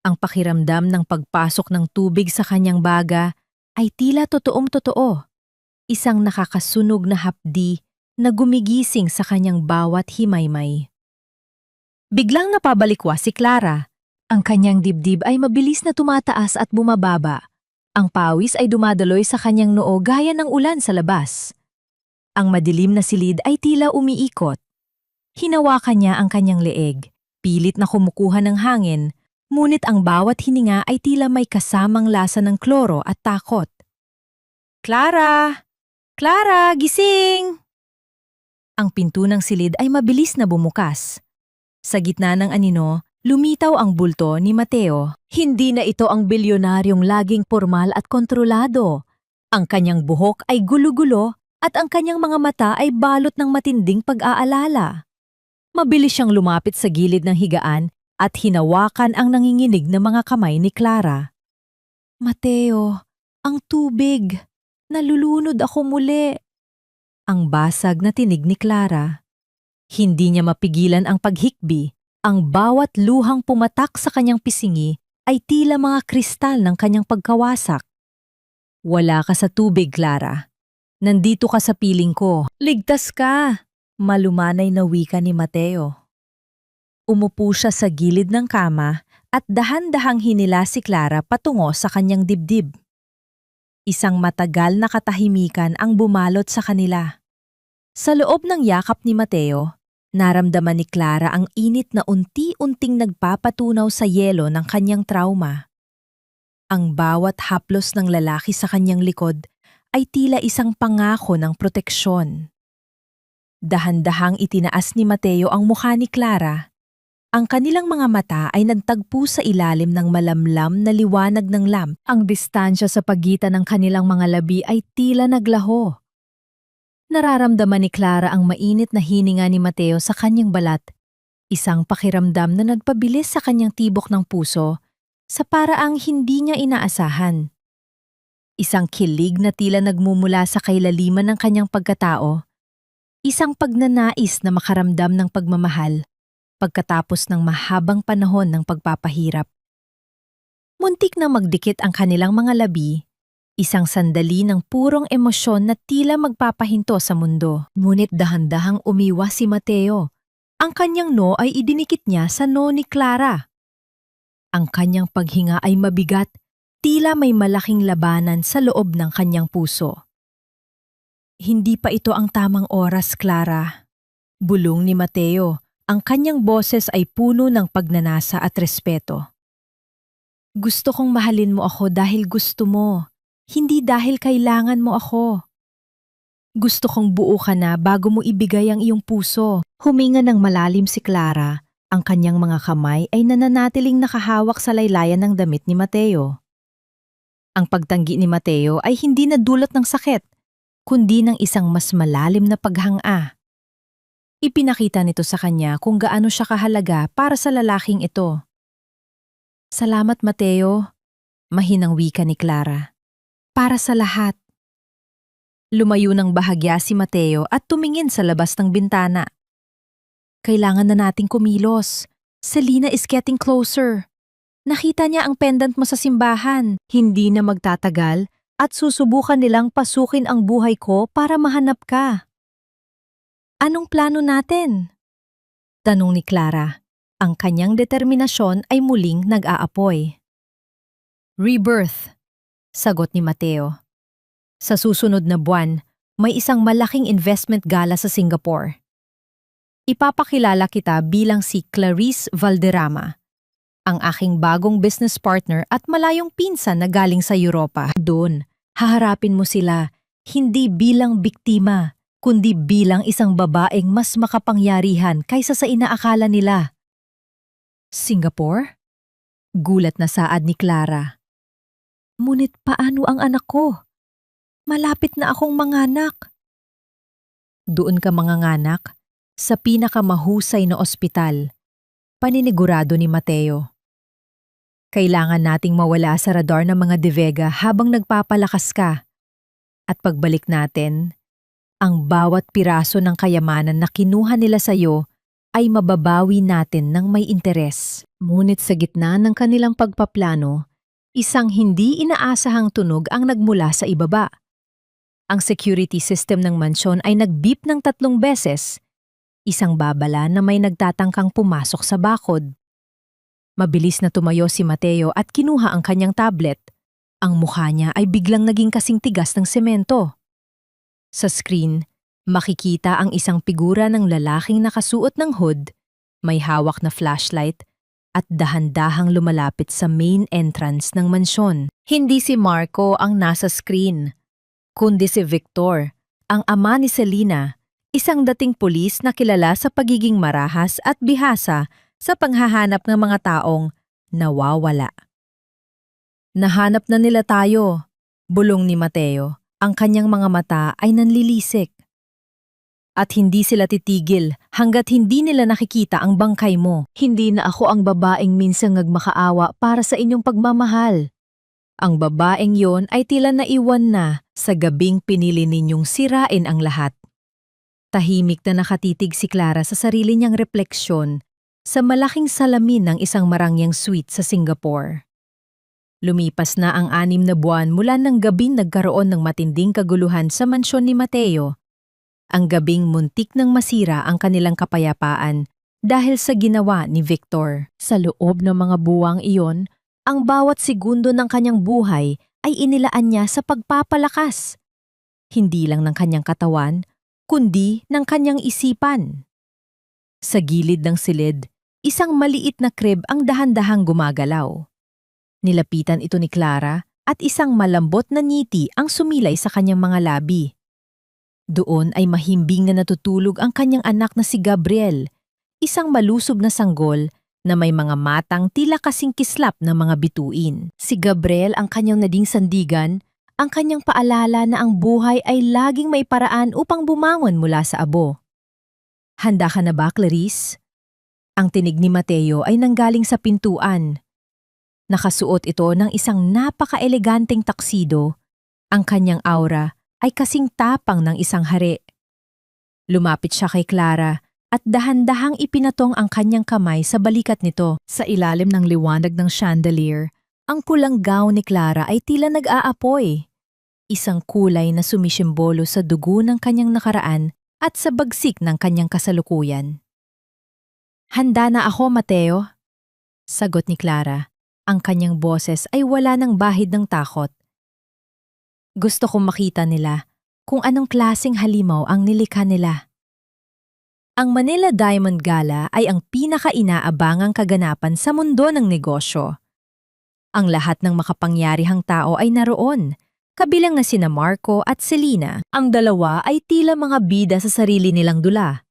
Ang pakiramdam ng pagpasok ng tubig sa kanyang baga ay tila totoong-totoo. Isang nakakasunog na hapdi na gumigising sa kanyang bawat himaymay. Biglang napabalikwas si Clara. Ang kanyang dibdib ay mabilis na tumataas at bumababa. Ang pawis ay dumadaloy sa kanyang noo gaya ng ulan sa labas. Ang madilim na silid ay tila umiikot. Hinawakan niya ang kanyang leeg, pilit na kumukuha ng hangin, ngunit ang bawat hininga ay tila may kasamang lasa ng kloro at takot. Clara! Clara, gising! Ang pinto ng silid ay mabilis na bumukas. Sa gitna ng anino, lumitaw ang bulto ni Mateo. Hindi na ito ang bilyonaryong laging formal at kontrolado. Ang kanyang buhok ay gulo-gulo at ang kanyang mga mata ay balot ng matinding pag-aalala. Mabilis siyang lumapit sa gilid ng higaan, at hinawakan ang nanginginig na mga kamay ni Clara. Mateo, ang tubig! Nalulunod ako muli! Ang basag na tinig ni Clara. Hindi niya mapigilan ang paghikbi. Ang bawat luhang pumatak sa kanyang pisingi ay tila mga kristal ng kanyang pagkawasak. Wala ka sa tubig, Clara. Nandito ka sa piling ko. Ligtas ka! Malumanay na wika ni Mateo. Umupo siya sa gilid ng kama at dahan-dahang hinila si Clara patungo sa kanyang dibdib. Isang matagal na katahimikan ang bumalot sa kanila. Sa loob ng yakap ni Mateo, naramdaman ni Clara ang init na unti-unting nagpapatunaw sa yelo ng kanyang trauma. Ang bawat haplos ng lalaki sa kanyang likod ay tila isang pangako ng proteksyon. Dahan-dahang itinaas ni Mateo ang mukha ni Clara. Ang kanilang mga mata ay nagtagpo sa ilalim ng malamlam na liwanag ng lamp. Ang distansya sa pagitan ng kanilang mga labi ay tila naglaho. Nararamdaman ni Clara ang mainit na hininga ni Mateo sa kanyang balat. Isang pakiramdam na nagpabilis sa kanyang tibok ng puso sa paraang hindi niya inaasahan. Isang kilig na tila nagmumula sa kailaliman ng kanyang pagkatao. Isang pagnanais na makaramdam ng pagmamahal pagkatapos ng mahabang panahon ng pagpapahirap. Muntik na magdikit ang kanilang mga labi, isang sandali ng purong emosyon na tila magpapahinto sa mundo. Ngunit dahan-dahang umiwas si Mateo. Ang kanyang no ay idinikit niya sa no ni Clara. Ang kanyang paghinga ay mabigat, tila may malaking labanan sa loob ng kanyang puso. Hindi pa ito ang tamang oras, Clara. Bulong ni Mateo. Ang kanyang boses ay puno ng pagnanasa at respeto. Gusto kong mahalin mo ako dahil gusto mo, hindi dahil kailangan mo ako. Gusto kong buo ka na bago mo ibigay ang iyong puso. Huminga ng malalim si Clara. Ang kanyang mga kamay ay nananatiling nakahawak sa laylayan ng damit ni Mateo. Ang pagtanggi ni Mateo ay hindi nadulot ng sakit, kundi ng isang mas malalim na paghanga. Ipinakita nito sa kanya kung gaano siya kahalaga para sa lalaking ito. Salamat, Mateo, mahinang wika ni Clara. Para sa lahat. Lumayo ng bahagya si Mateo at tumingin sa labas ng bintana. Kailangan na nating kumilos. Selena is getting closer. Nakita niya ang pendant mo sa simbahan. Hindi na magtatagal at susubukan nilang pasukin ang buhay ko para mahanap ka. Anong plano natin? Tanong ni Clara. Ang kanyang determinasyon ay muling nag-aapoy. Rebirth, sagot ni Mateo. Sa susunod na buwan, may isang malaking investment gala sa Singapore. Ipapakilala kita bilang si Clarice Valderrama, ang aking bagong business partner at malayong pinsan na galing sa Europa. Doon, haharapin mo sila, hindi bilang biktima, kundi bilang isang babaeng mas makapangyarihan kaysa sa inaakala nila. Singapore? Gulat na saad ni Clara. Ngunit paano ang anak ko? Malapit na akong manganak. Doon ka manganganak, sa pinakamahusay na ospital, paninigurado ni Mateo. Kailangan nating mawala sa radar ng mga De Vega habang nagpapalakas ka. At pagbalik natin, ang bawat piraso ng kayamanan na kinuha nila sa iyo ay mababawi natin ng may interes. Ngunit sa gitna ng kanilang pagpaplano, isang hindi inaasahang tunog ang nagmula sa ibaba. Ang security system ng mansyon ay nag-beep ng 3 beses, isang babala na may nagtatangkang pumasok sa bakod. Mabilis na tumayo si Mateo at kinuha ang kanyang tablet. Ang mukha niya ay biglang naging kasing tigas ng semento. Sa screen, makikita ang isang figura ng lalaking nakasuot ng hood, may hawak na flashlight, at dahan-dahang lumalapit sa main entrance ng mansyon. Hindi si Marco ang nasa screen, kundi si Victor, ang ama ni Selena, isang dating pulis na kilala sa pagiging marahas at bihasa sa panghahanap ng mga taong nawawala. Nahanap na nila tayo, bulong ni Mateo. Ang kanyang mga mata ay nanlilisik. At hindi sila titigil hanggat hindi nila nakikita ang bangkay mo. Hindi na ako ang babaeng minsang nagmakaawa para sa inyong pagmamahal. Ang babaeng yon ay tila naiwan na sa gabing pinili ninyong sirain ang lahat. Tahimik na nakatitig si Clara sa sarili niyang refleksyon sa malaking salamin ng isang marangyang suite sa Singapore. Lumipas na ang 6 na buwan mula ng gabing nagkaroon ng matinding kaguluhan sa mansyon ni Mateo. Ang gabing muntik nang masira ang kanilang kapayapaan dahil sa ginawa ni Victor. Sa loob ng mga buwang iyon, ang bawat segundo ng kanyang buhay ay inilaan niya sa pagpapalakas. Hindi lang ng kanyang katawan, kundi ng kanyang isipan. Sa gilid ng silid, isang maliit na crib ang dahan-dahang gumagalaw. Nilapitan ito ni Clara at isang malambot na ngiti ang sumilay sa kanyang mga labi. Doon ay mahimbing na natutulog ang kanyang anak na si Gabriel, isang malusob na sanggol na may mga matang tila kasing kislap ng mga bituin. Si Gabriel ang kanyang naging sandigan, ang kanyang paalala na ang buhay ay laging may paraan upang bumangon mula sa abo. Handa ka na ba, Clarice? Ang tinig ni Mateo ay nanggaling sa pintuan. Nakasuot ito ng isang napaka-eleganteng taksido. Ang kanyang aura ay kasing tapang ng isang hari. Lumapit siya kay Clara at dahan-dahang ipinatong ang kanyang kamay sa balikat nito. Sa ilalim ng liwanag ng chandelier, ang pulang gown ni Clara ay tila nag-aapoy. Isang kulay na sumisimbolo sa dugo ng kanyang nakaraan at sa bagsik ng kanyang kasalukuyan. Handa na ako, Mateo. Sagot ni Clara. Ang kanyang boses ay wala ng bahid ng takot. Gusto kong makita nila kung anong klaseng halimaw ang nilikha nila. Ang Manila Diamond Gala ay ang pinaka-inaabangang kaganapan sa mundo ng negosyo. Ang lahat ng makapangyarihang tao ay naroon, kabilang na sina Marco at Selena. Ang dalawa ay tila mga bida sa sarili nilang dula.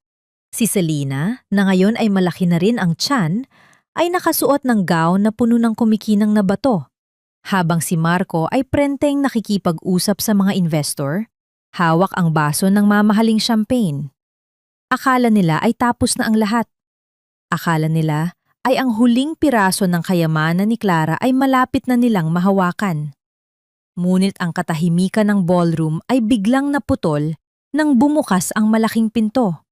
Si Selena, na ngayon ay malaki na rin ang tiyan, ay nakasuot ng gown na puno ng kumikinang na bato. Habang si Marco ay prenteng nakikipag-usap sa mga investor, hawak ang baso ng mamahaling champagne. Akala nila ay tapos na ang lahat. Akala nila ay ang huling piraso ng kayamanan ni Clara ay malapit na nilang mahawakan. Ngunit ang katahimikan ng ballroom ay biglang naputol nang bumukas ang malaking pinto.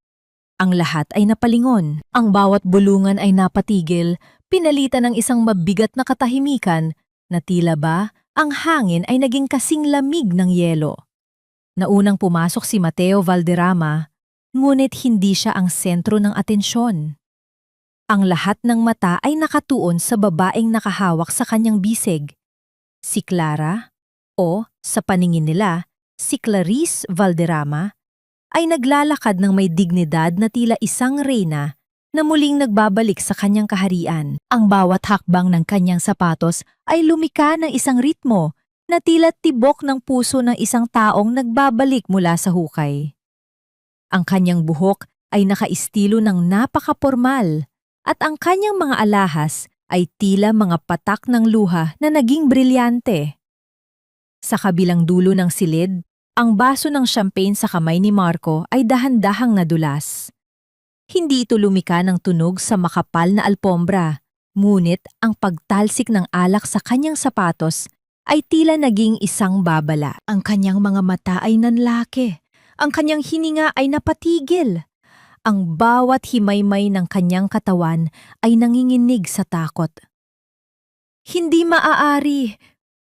Ang lahat ay napalingon. Ang bawat bulungan ay napatigil, pinalitan ng isang mabigat na katahimikan na tila ba ang hangin ay naging kasing lamig ng yelo. Naunang pumasok si Mateo Valderrama, ngunit hindi siya ang sentro ng atensyon. Ang lahat ng mata ay nakatuon sa babaeng nakahawak sa kanyang bisig. Si Clara, o sa paningin nila, si Clarice Valderrama, ay naglalakad ng may dignidad na tila isang reyna na muling nagbabalik sa kanyang kaharian. Ang bawat hakbang ng kanyang sapatos ay lumika ng isang ritmo na tila tibok ng puso ng isang taong nagbabalik mula sa hukay. Ang kanyang buhok ay nakaistilo ng napakapormal at ang kanyang mga alahas ay tila mga patak ng luha na naging brilyante. Sa kabilang dulo ng silid, ang baso ng champagne sa kamay ni Marco ay dahan-dahang nadulas. Hindi ito lumika ng tunog sa makapal na alpombra, ngunit ang pagtalsik ng alak sa kanyang sapatos ay tila naging isang babala. Ang kanyang mga mata ay nanlaki, ang kanyang hininga ay napatigil. Ang bawat himaymay ng kanyang katawan ay nanginginig sa takot. Hindi maaari,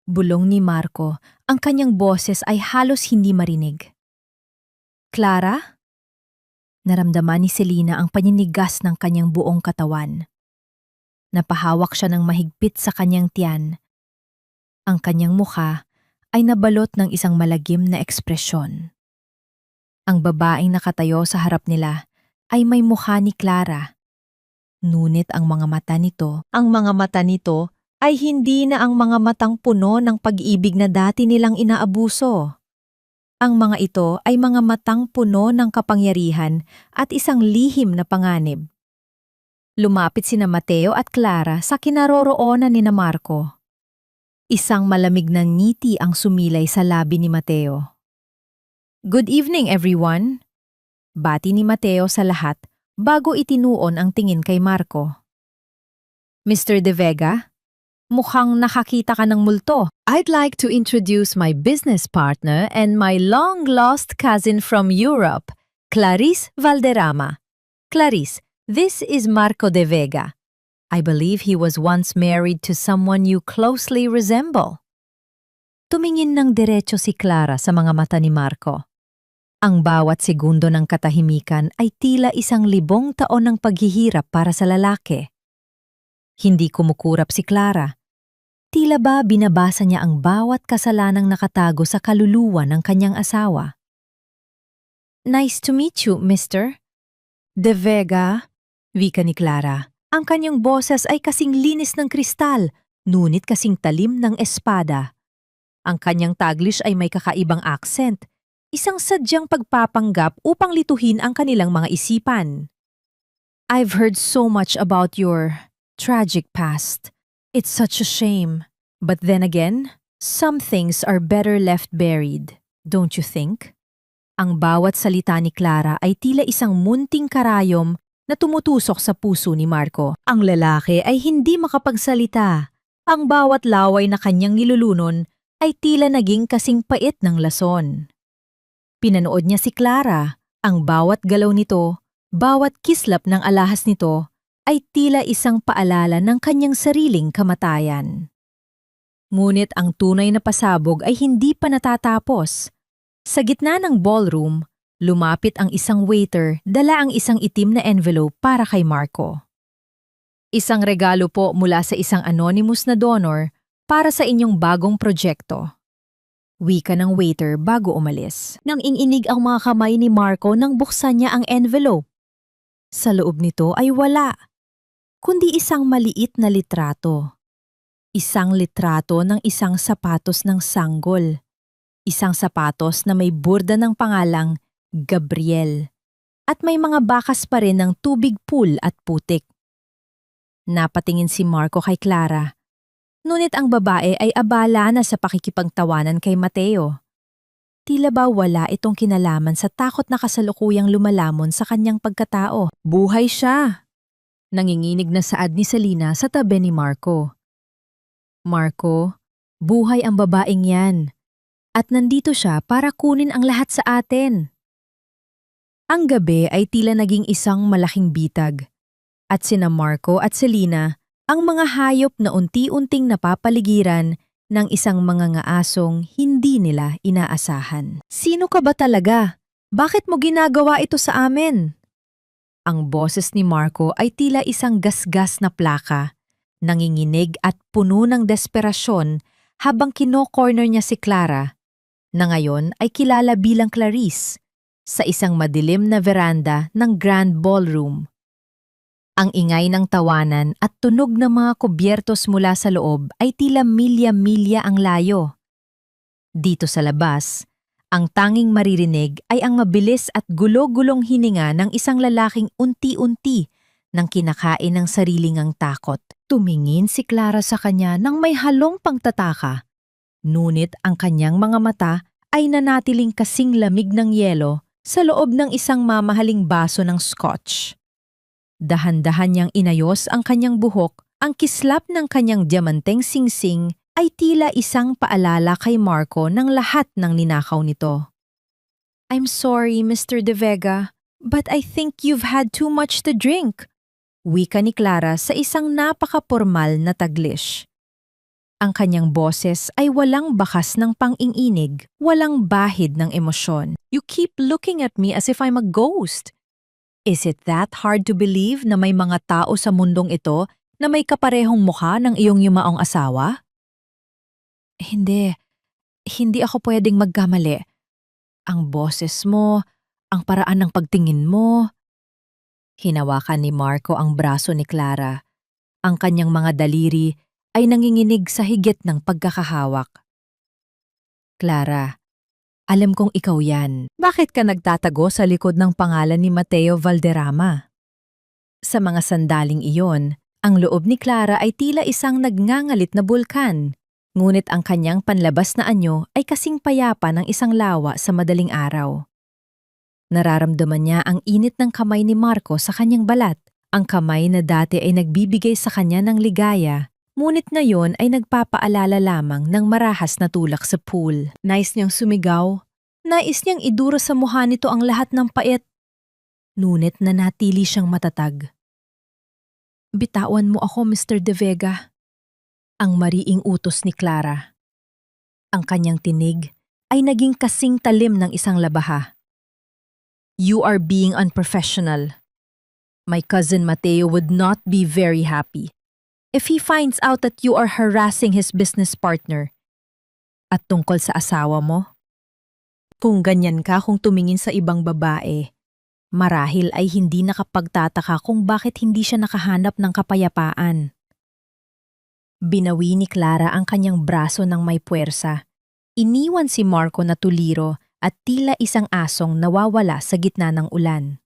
bulong ni Marco, ang kanyang boses ay halos hindi marinig. Clara? Naramdaman ni Selena ang paninigas ng kanyang buong katawan. Napahawak siya ng mahigpit sa kanyang tiyan. Ang kanyang mukha ay nabalot ng isang malagim na ekspresyon. Ang babaeng nakatayo sa harap nila ay may mukha ni Clara. Ngunit ang mga mata nito ay hindi na ang mga matang puno ng pag-ibig na dati nilang inaabuso. Ang mga ito ay mga matang puno ng kapangyarihan at isang lihim na panganib. Lumapit sina Mateo at Clara sa kinaroroonan ni Marco. Isang malamig na ngiti ang sumilay sa labi ni Mateo. Good evening, everyone. Bati ni Mateo sa lahat bago itinuon ang tingin kay Marco. Mr. De Vega, mukhang nakakita ka ng multo. I'd like to introduce my business partner and my long-lost cousin from Europe, Clarice Valderrama. Clarice, this is Marco De Vega. I believe he was once married to someone you closely resemble. Tumingin ng diretso si Clara sa mga mata ni Marco. Ang bawat segundo ng katahimikan ay tila 1,000 taon ng paghihirap para sa lalaki. Hindi kumukurap si Clara. Tila ba binabasa niya ang bawat kasalanang nakatago sa kaluluwa ng kanyang asawa. Nice to meet you, Mr. De Vega, wika ni Clara. Ang kanyang boses ay kasing linis ng kristal, ngunit kasing talim ng espada. Ang kanyang Taglish ay may kakaibang accent, isang sadyang pagpapanggap upang lituhin ang kanilang mga isipan. I've heard so much about your tragic past. It's such a shame. But then again, some things are better left buried, don't you think? Ang bawat salita ni Clara ay tila isang munting karayom na tumutusok sa puso ni Marco. Ang lalaki ay hindi makapagsalita. Ang bawat laway na kanyang nilulunon ay tila naging kasing pait ng lason. Pinanood niya si Clara. Ang bawat galaw nito, bawat kislap ng alahas nito, ay tila isang paalala ng kanyang sariling kamatayan. Ngunit ang tunay na pasabog ay hindi pa natatapos. Sa gitna ng ballroom, lumapit ang isang waiter, dala ang isang itim na envelope para kay Marco. Isang regalo po mula sa isang anonymous na donor para sa inyong bagong proyekto. Wika ng waiter bago umalis. Nang ininig ang mga kamay ni Marco nang buksan niya ang envelope. Sa loob nito ay wala, kundi isang maliit na litrato. Isang litrato ng isang sapatos ng sanggol. Isang sapatos na may burda ng pangalang Gabriel. At may mga bakas pa rin ng tubig pool at putik. Napatingin si Marco kay Clara. Ngunit ang babae ay abala na sa pakikipagtawanan kay Mateo. Tila ba wala itong kinalaman sa takot na kasalukuyang lumalamon sa kanyang pagkatao. Buhay siya! Nanginginig na saad ni Selena sa tabi ni Marco. Marco, buhay ang babaeng yan. At nandito siya para kunin ang lahat sa atin. Ang gabi ay tila naging isang malaking bitag. At sina Marco at Selena, ang mga hayop na unti-unting napapaligiran ng isang mga ngaasong hindi nila inaasahan. Sino ka ba talaga? Bakit mo ginagawa ito sa amin? Ang boses ni Marco ay tila isang gasgas na plaka, nanginginig at puno ng desperasyon habang kino-corner niya si Clara, na ngayon ay kilala bilang Clarice, sa isang madilim na veranda ng Grand Ballroom. Ang ingay ng tawanan at tunog ng mga kubyertos mula sa loob ay tila milya-milya ang layo. Dito sa labas, ang tanging maririnig ay ang mabilis at gulo-gulong hininga ng isang lalaking unti-unti nang kinakain ng sariling ang takot. Tumingin si Clara sa kanya nang may halong pangtataka. Ngunit ang kanyang mga mata ay nanatiling kasing lamig ng yelo sa loob ng isang mamahaling baso ng scotch. Dahan-dahan niyang inayos ang kanyang buhok, ang kislap ng kanyang diamanteng singsing ay tila isang paalala kay Marco ng lahat ng ninakaw nito. I'm sorry, Mr. De Vega, but I think you've had too much to drink. Wika ni Clara sa isang napaka-pormal na Taglish. Ang kanyang boses ay walang bakas ng pang-inginig, walang bahid ng emosyon. You keep looking at me as if I'm a ghost. Is it that hard to believe na may mga tao sa mundong ito na may kaparehong mukha ng iyong yumaong asawa? Hindi ako pwedeng magkamali. Ang boses mo, ang paraan ng pagtingin mo. Hinawakan ni Marco ang braso ni Clara. Ang kanyang mga daliri ay nanginginig sa higit ng pagkakahawak. Clara, alam kong ikaw yan. Bakit ka nagtatago sa likod ng pangalan ni Mateo Valderrama? Sa mga sandaling iyon, ang loob ni Clara ay tila isang nagngangalit na bulkan. Ngunit ang kanyang panlabas na anyo ay kasing payapa ng isang lawa sa madaling araw. Nararamdaman niya ang init ng kamay ni Marco sa kanyang balat. Ang kamay na dati ay nagbibigay sa kanya ng ligaya, ngunit ngayon ay nagpapaalala lamang ng marahas na tulak sa pool. Nais niyang sumigaw. Nais niyang iduro sa mukha nito ang lahat ng pait. Ngunit nanatili siyang matatag. Bitawan mo ako, Mr. De Vega. Ang mariing utos ni Clara. Ang kanyang tinig ay naging kasing talim ng isang labaha. You are being unprofessional. My cousin Mateo would not be very happy if he finds out that you are harassing his business partner. At tungkol sa asawa mo, kung ganyan ka kung tumingin sa ibang babae, marahil ay hindi nakapagtataka kung bakit hindi siya nakahanap ng kapayapaan. Binawi ni Clara ang kanyang braso ng may puwersa. Iniwan si Marco na tuliro at tila isang asong nawawala sa gitna ng ulan.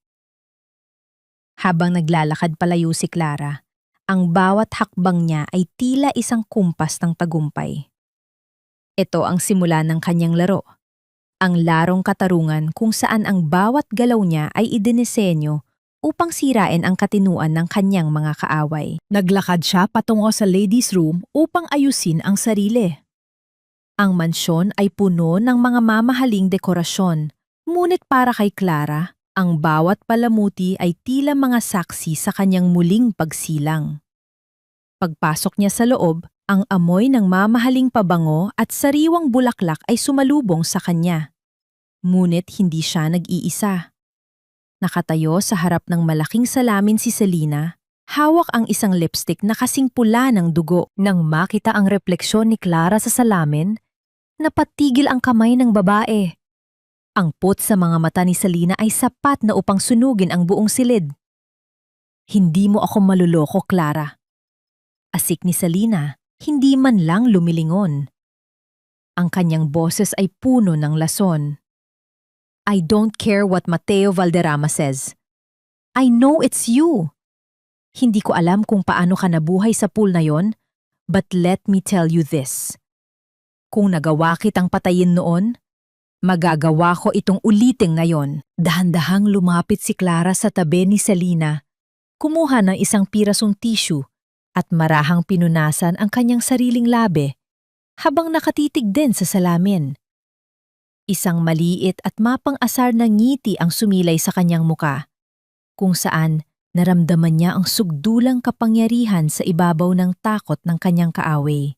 Habang naglalakad palayo si Clara, ang bawat hakbang niya ay tila isang kumpas ng tagumpay. Ito ang simula ng kanyang laro. Ang larong katarungan kung saan ang bawat galaw niya ay idinisenyo upang sirain ang katinuan ng kanyang mga kaaway. Naglakad siya patungo sa ladies' room upang ayusin ang sarili. Ang mansyon ay puno ng mga mamahaling dekorasyon, ngunit para kay Clara, ang bawat palamuti ay tila mga saksi sa kanyang muling pagsilang. Pagpasok niya sa loob, ang amoy ng mamahaling pabango at sariwang bulaklak ay sumalubong sa kanya. Ngunit hindi siya nag-iisa. Nakatayo sa harap ng malaking salamin si Selena, hawak ang isang lipstick na kasing pula ng dugo. Nang makita ang refleksyon ni Clara sa salamin, napatigil ang kamay ng babae. Ang put sa mga mata ni Selena ay sapat na upang sunugin ang buong silid. Hindi mo ako maluloko, Clara. Asik ni Selena, hindi man lang lumilingon. Ang kanyang boses ay puno ng lason. I don't care what Mateo Valderrama says. I know it's you. Hindi ko alam kung paano ka nabuhay sa pool na yon, but let me tell you this. Kung nagawa kitang patayin noon, magagawa ko itong ulitin ngayon. Dahan-dahang lumapit si Clara sa tabi ni Selena, kumuha ng isang pirasong tissue at marahang pinunasan ang kanyang sariling labi habang nakatitig din sa salamin. Isang maliit at mapang-asar na ngiti ang sumilay sa kanyang muka, kung saan naramdaman niya ang sugdulang kapangyarihan sa ibabaw ng takot ng kanyang kaaway.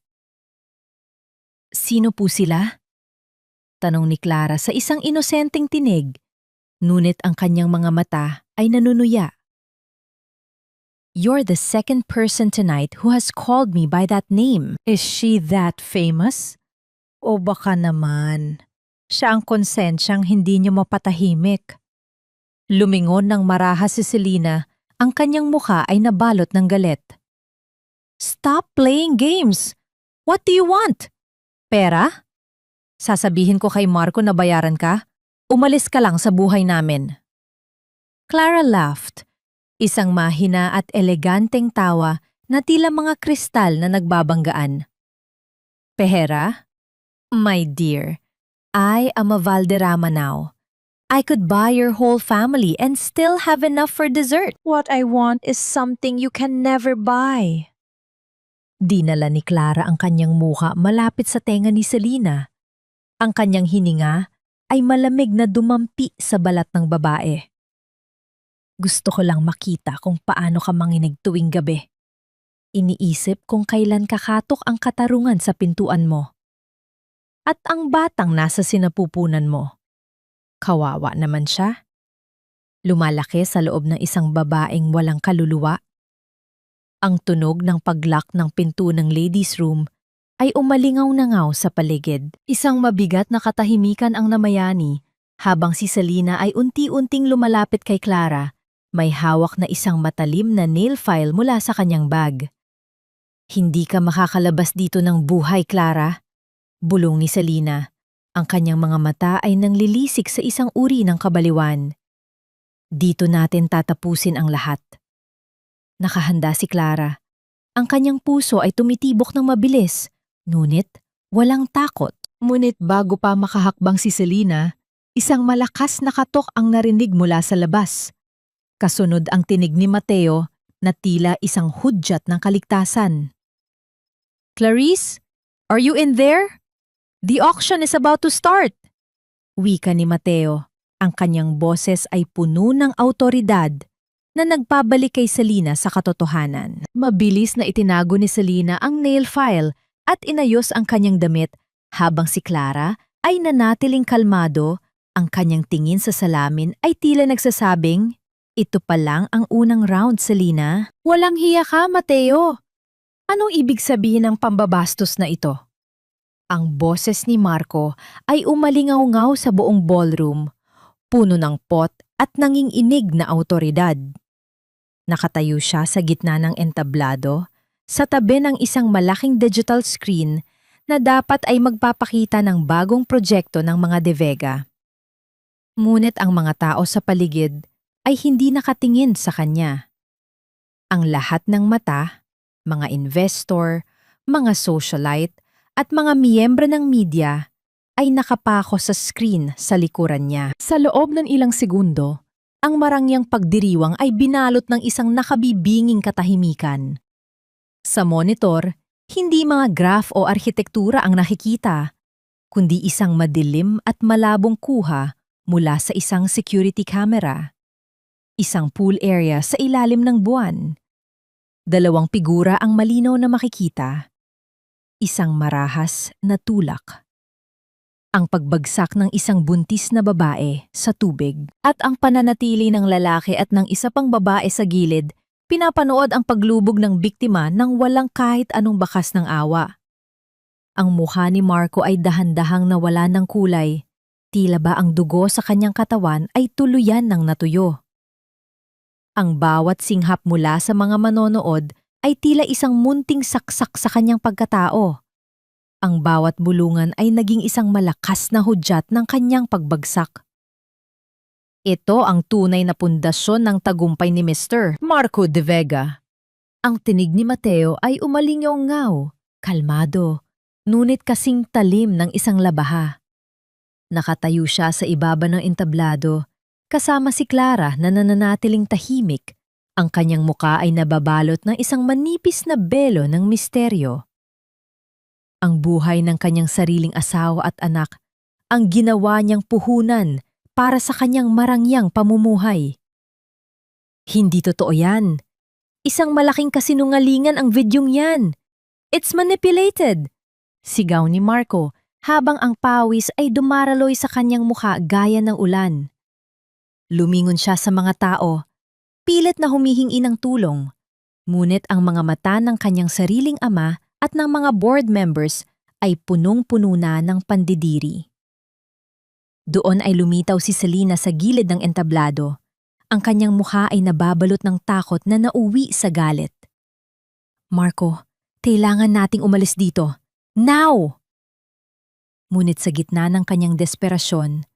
Sino po sila? Tanong ni Clara sa isang inosenteng tinig, ngunit ang kanyang mga mata ay nanunuya. You're the second person tonight who has called me by that name. Is she that famous? O baka naman, siya ang konsensyang hindi niyo mapatahimik. Lumingon ng marahas si Selena, ang kanyang mukha ay nabalot ng galit. Stop playing games! What do you want? Pera? Sasabihin ko kay Marco na bayaran ka? Umalis ka lang sa buhay namin. Clara laughed, isang mahina at eleganteng tawa na tila mga kristal na nagbabanggaan. Pera? My dear, I am a Valderrama now. I could buy your whole family and still have enough for dessert. What I want is something you can never buy. Dinala ni Clara ang kanyang muka malapit sa tenga ni Selena. Ang kanyang hininga ay malamig na dumampi sa balat ng babae. Gusto ko lang makita kung paano ka manginig tuwing gabi. Iniisip kung kailan kakatok ang katarungan sa pintuan mo. At ang batang nasa sinapupunan mo. Kawawa naman siya. Lumalaki sa loob ng isang babaeng walang kaluluwa. Ang tunog ng paglock ng pinto ng ladies' room ay umalingaw-nangaw sa paligid. Isang mabigat na katahimikan ang namayani habang si Selena ay unti-unting lumalapit kay Clara, may hawak na isang matalim na nail file mula sa kanyang bag. Hindi ka makakalabas dito ng buhay, Clara. Bulong ni Selena. Ang kanyang mga mata ay nanglilisik sa isang uri ng kabaliwan. Dito natin tatapusin ang lahat. Nakahanda si Clara. Ang kanyang puso ay tumitibok ng mabilis, ngunit walang takot. Ngunit bago pa makahakbang si Selena, Isang malakas na katok ang narinig mula sa labas. Kasunod ang tinig ni Mateo na tila isang hudyat ng kaligtasan. "Clarice, are you in there? The auction is about to start!" Wika ni Mateo. Ang kanyang boses ay puno ng awtoridad na nagpabalik kay Selena sa katotohanan. Mabilis na itinago ni Selena ang nail file at inayos ang kanyang damit habang si Clara ay nanatiling kalmado. Ang kanyang tingin sa salamin ay tila nagsasabing, "Ito pa lang ang unang round, Selena." "Walang hiya ka, Mateo. Anong ibig sabihin ng pambabastos na ito?" Ang boses ni Marco ay umalingaw-ngaw sa buong ballroom, puno ng pot at nanginginig na awtoridad. Nakatayo siya sa gitna ng entablado, sa tabi ng isang malaking digital screen na dapat ay magpapakita ng bagong proyekto ng mga De Vega. Ngunit ang mga tao sa paligid ay hindi nakatingin sa kanya. Ang lahat ng mata, mga investor, mga socialite at mga miyembro ng media ay nakapako sa screen sa likuran niya. Sa loob ng ilang segundo, ang marangyang pagdiriwang ay binalot ng isang nakabibinging katahimikan. Sa monitor, hindi mga graph o arkitektura ang nakikita, kundi isang madilim at malabong kuha mula sa isang security camera. Isang pool area sa ilalim ng buwan. 2 figura ang malinaw na makikita. Isang marahas na tulak. Ang pagbagsak ng isang buntis na babae sa tubig at ang pananatili ng lalaki at ng isa pang babae sa gilid, pinapanood ang paglubog ng biktima nang walang kahit anong bakas ng awa. Ang mukha ni Marco ay dahan-dahang nawala ng kulay. Tila ba ang dugo sa kanyang katawan ay tuluyan ng natuyo. Ang bawat singhap mula sa mga manonood ay tila isang munting saksak sa kanyang pagkatao. Ang bawat bulungan ay naging isang malakas na hudyat ng kanyang pagbagsak. Ito ang tunay na pundasyon ng tagumpay ni Mr. Marco De Vega. Ang tinig ni Mateo ay umalingaw-ngaw, kalmado, ngunit kasing talim ng isang labaha. Nakatayo siya sa ibaba ng entablado, kasama si Clara na nananatiling tahimik. Ang kanyang muka ay nababalot ng isang manipis na belo ng misteryo. Ang buhay ng kanyang sariling asawa at anak ang ginawa niyang puhunan para sa kanyang marangyang pamumuhay. Hindi totoo yan. Isang malaking kasinungalingan ang videong yan. It's manipulated! Sigaw ni Marco habang ang pawis ay dumaraloy sa kanyang mukha gaya ng ulan. Lumingon siya sa mga tao, pilit na humihingi ng tulong. Ngunit ang mga mata ng kanyang sariling ama at ng mga board members ay punong-puno na ng pandidiri. Doon ay lumitaw si Selena sa gilid ng entablado. Ang kanyang mukha ay nababalot ng takot na nauwi sa galit. "Marco, kailangan nating umalis dito. Now!" Ngunit sa gitna ng kanyang desperasyon,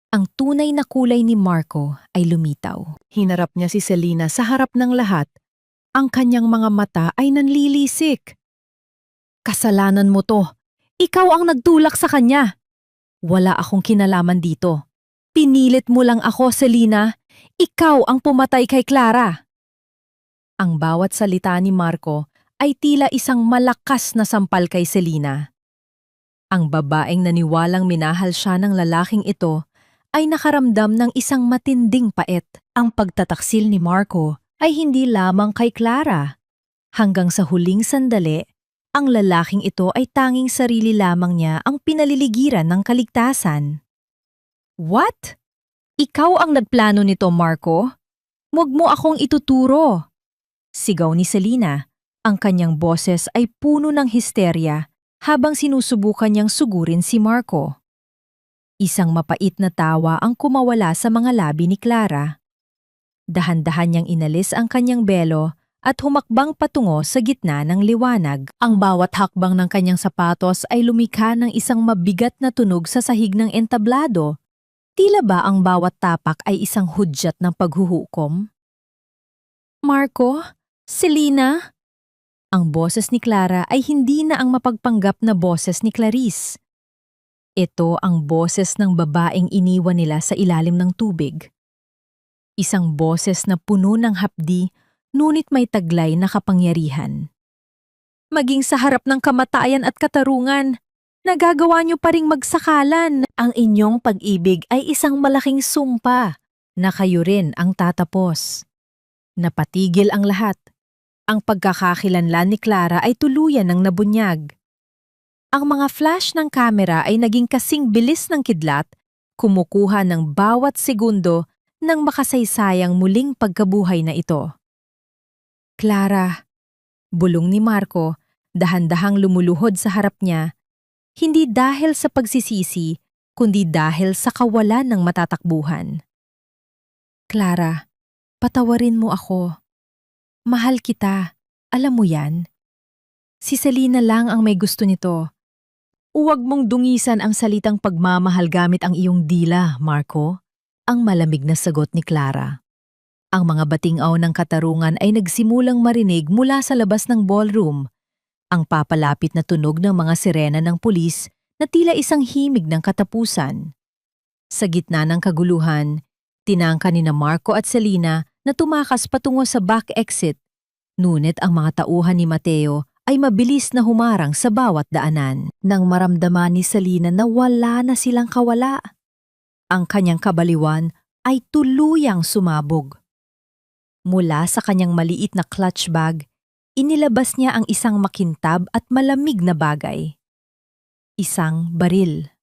ang tunay na kulay ni Marco ay lumitaw. Hinarap niya si Selena sa harap ng lahat. Ang kanyang mga mata ay nanlilisik. "Kasalanan mo to. Ikaw ang nagtulak sa kanya. Wala akong kinalaman dito. Pinilit mo lang ako, Selena. Ikaw ang pumatay kay Clara." Ang bawat salita ni Marco ay tila isang malakas na sampal kay Selena. Ang babaeng naniwalang minahal siya ng lalaking ito ay nakaramdam ng isang matinding pait. Ang pagtataksil ni Marco ay hindi lamang kay Clara. Hanggang sa huling sandali, ang lalaking ito ay tanging sarili lamang niya ang pinaliligiran ng kaligtasan. "What? Ikaw ang nagplano nito, Marco? Huwag mo akong ituturo!" Sigaw ni Selena. Ang kanyang boses ay puno ng histerya habang sinusubukan niyang sugurin si Marco. Isang mapait na tawa ang kumawala sa mga labi ni Clara. Dahan-dahan niyang inalis ang kanyang belo at humakbang patungo sa gitna ng liwanag. Ang bawat hakbang ng kanyang sapatos ay lumikha ng isang mabigat na tunog sa sahig ng entablado. Tila ba ang bawat tapak ay isang hudyat ng paghuhukom? "Marco? Selena?" Ang boses ni Clara ay hindi na ang mapagpanggap na boses ni Clarice. Ito ang boses ng babaeng iniwan nila sa ilalim ng tubig. Isang boses na puno ng hapdi, ngunit may taglay na kapangyarihan. Maging sa harap ng kamatayan at katarungan, nagagawa niyo pa ring magsakalan. Ang inyong pag-ibig ay isang malaking sumpa na kayo rin ang tatapos. Napatigil ang lahat. Ang pagkakakilanlan ni Clara ay tuluyan ng nabunyag. Ang mga flash ng kamera ay naging kasing bilis ng kidlat, kumukuha ng bawat segundo ng makasaysayang muling pagkabuhay na ito. Clara, bulong ni Marco, dahan-dahang lumuluhod sa harap niya, hindi dahil sa pagsisisi, kundi dahil sa kawalan ng matatakbuhan. Clara, patawarin mo ako. Mahal kita, alam mo yan? Si Selena lang ang may gusto nito. Huwag mong dungisan ang salitang pagmamahal gamit ang iyong dila, Marco. Ang malamig na sagot ni Clara. Ang mga batingaw ng katarungan ay nagsimulang marinig mula sa labas ng ballroom. Ang papalapit na tunog ng mga sirena ng pulis na tila isang himig ng katapusan. Sa gitna ng kaguluhan, tinangka ni Marco at Selena na tumakas patungo sa back exit. Ngunit ang mga tauhan ni Mateo ay mabilis na humarang sa bawat daanan. Nang maramdaman ni Selena na wala na silang kawala, ang kanyang kabaliwan ay tuluyang sumabog. Mula sa kanyang maliit na clutch bag, inilabas niya ang isang makintab at malamig na bagay. Isang baril.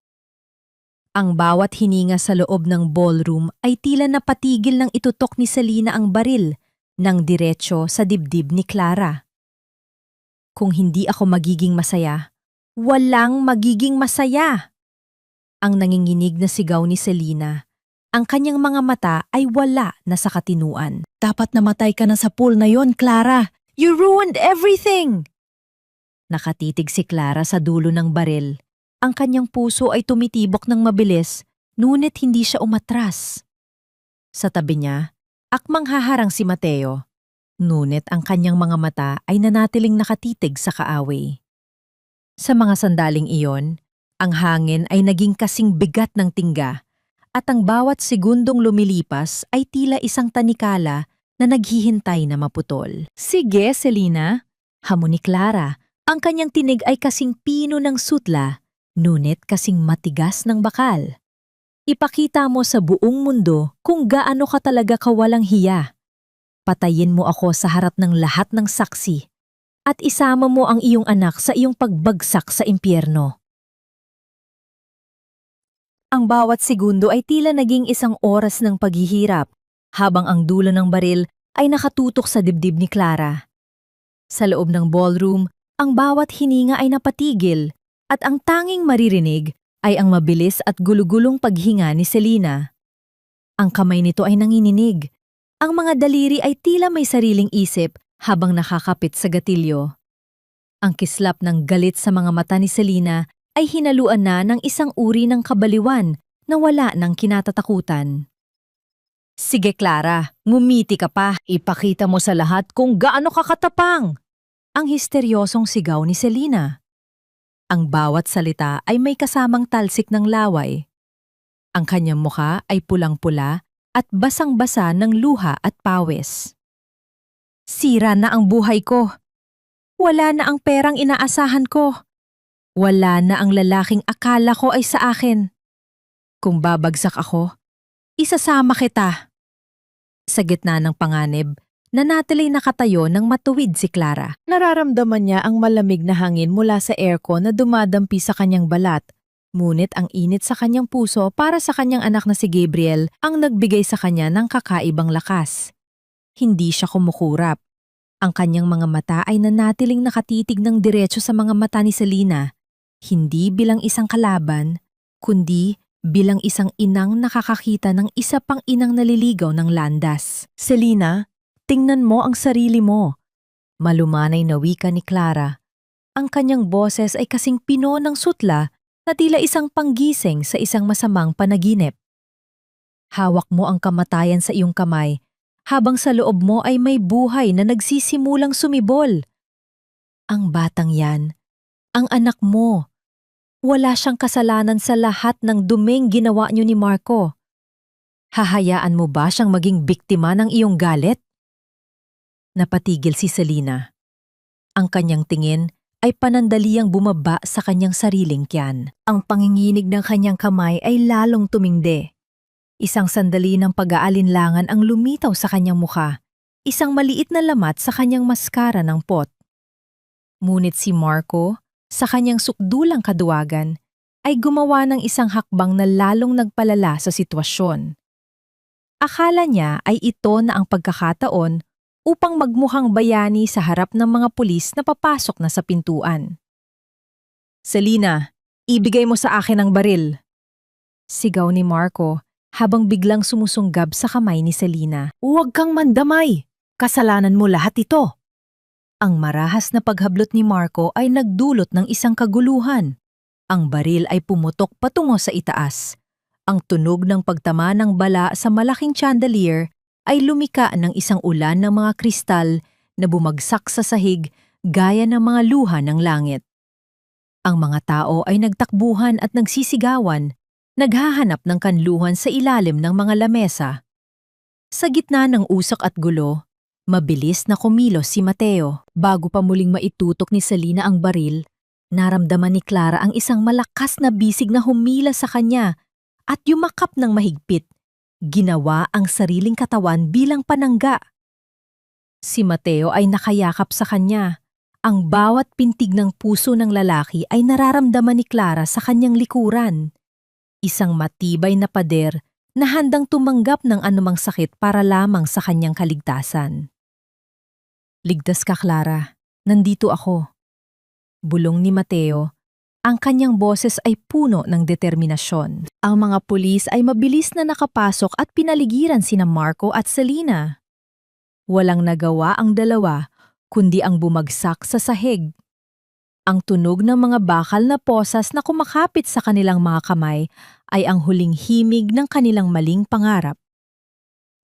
Ang bawat hininga sa loob ng ballroom ay tila napatigil nang itutok ni Selena ang baril ng diretso sa dibdib ni Clara. Kung hindi ako magiging masaya, walang magiging masaya. Ang nanginginig na sigaw ni Selena. Ang kanyang mga mata ay wala na sa katinuan. Dapat namatay ka na sa pool na yon, Clara. You ruined everything! Nakatitig si Clara sa dulo ng baril. Ang kanyang puso ay tumitibok ng mabilis, ngunit hindi siya umatras. Sa tabi niya, akmang haharang si Mateo. Ngunit ang kanyang mga mata ay nanatiling nakatitig sa kaaway. Sa mga sandaling iyon, ang hangin ay naging kasing bigat ng tingga at ang bawat segundong lumilipas ay tila isang tanikala na naghihintay na maputol. Sige, Selena, hamon ni Clara. Ang kanyang tinig ay kasing pino ng sutla, ngunit kasing matigas ng bakal. Ipakita mo sa buong mundo kung gaano ka talaga kawalang hiya. Patayin mo ako sa harap ng lahat ng saksi at isama mo ang iyong anak sa iyong pagbagsak sa impyerno. Ang bawat segundo ay tila naging isang oras ng paghihirap, habang ang dulo ng baril ay nakatutok sa dibdib ni Clara. Sa loob ng ballroom, ang bawat hininga ay napatigil at ang tanging maririnig ay ang mabilis at gulugulong paghinga ni Selena. Ang kamay nito ay nanginginig. Ang mga daliri ay tila may sariling isip habang nakakapit sa gatilyo. Ang kislap ng galit sa mga mata ni Selena ay hinaluan na ng isang uri ng kabaliwan na wala ng kinatatakutan. Sige Clara, ngumiti ka pa. Ipakita mo sa lahat kung gaano ka katapang. Ang histeryosong sigaw ni Selena. Ang bawat salita ay may kasamang talsik ng laway. Ang kanyang mukha ay pulang-pula at basang-basa ng luha at pawis. Sira na ang buhay ko. Wala na ang perang inaasahan ko. Wala na ang lalaking akala ko ay sa akin. Kung babagsak ako, isasama kita. Sa gitna ng panganib, nanatiling nakatayo ng matuwid si Clara. Nararamdaman niya ang malamig na hangin mula sa aircon na dumadampi sa kanyang balat. Ngunit ang init sa kanyang puso para sa kanyang anak na si Gabriel ang nagbigay sa kanya ng kakaibang lakas. Hindi siya kumukurap. Ang kanyang mga mata ay nanatiling nakatitig ng diretso sa mga mata ni Selena. Hindi bilang isang kalaban, kundi bilang isang inang nakakakita ng isa pang inang naliligaw ng landas. Selena, tingnan mo ang sarili mo. Malumanay na wika ni Clara. Ang kanyang boses ay kasing pino ng sutla na tila isang panggising sa isang masamang panaginip. Hawak mo ang kamatayan sa iyong kamay, habang sa loob mo ay may buhay na nagsisimulang sumibol. Ang batang yan, ang anak mo. Wala siyang kasalanan sa lahat ng duming ginawa niyo ni Marco. Hahayaan mo ba siyang maging biktima ng iyong galit? Napatigil si Selena. Ang kanyang tingin ay panandaliang bumaba sa kanyang sariling tiyan. Ang panginginig ng kanyang kamay ay lalong tumindi. Isang sandali ng pag-aalinlangan ang lumitaw sa kanyang mukha. Isang maliit na lamat sa kanyang maskara ng pot. Ngunit si Marco, sa kanyang sukdulang kaduwagan, ay gumawa ng isang hakbang na lalong nagpalala sa sitwasyon. Akala niya ay ito na ang pagkakataon upang magmukhang bayani sa harap ng mga pulis na papasok na sa pintuan. "Selena, ibigay mo sa akin ang baril," sigaw ni Marco habang biglang sumusunggab sa kamay ni Selena. "Huwag kang mandamay! Kasalanan mo lahat ito!" Ang marahas na paghablot ni Marco ay nagdulot ng isang kaguluhan. Ang baril ay pumutok patungo sa itaas. Ang tunog ng pagtama ng bala sa malaking chandelier ay lumika ng isang ulan ng mga kristal na bumagsak sa sahig gaya ng mga luha ng langit. Ang mga tao ay nagtakbuhan at nagsisigawan, naghahanap ng kanluhan sa ilalim ng mga lamesa. Sa gitna ng usok at gulo, mabilis na kumilos si Mateo. Bago pa muling maitutok ni Selena ang baril, naramdaman ni Clara ang isang malakas na bisig na humila sa kanya at yumakap ng mahigpit. Ginawa ang sariling katawan bilang panangga. Si Mateo ay nakayakap sa kanya. Ang bawat pintig ng puso ng lalaki ay nararamdaman ni Clara sa kanyang likuran. Isang matibay na pader na handang tumanggap ng anumang sakit para lamang sa kanyang kaligtasan. "Ligtas ka, Clara. Nandito ako." Bulong ni Mateo. Ang kanyang boses ay puno ng determinasyon. Ang mga pulis ay mabilis na nakapasok at pinaligiran sina Marco at Selena. Walang nagawa ang dalawa kundi ang bumagsak sa sahig. Ang tunog ng mga bakal na posas na kumakapit sa kanilang mga kamay ay ang huling himig ng kanilang maling pangarap.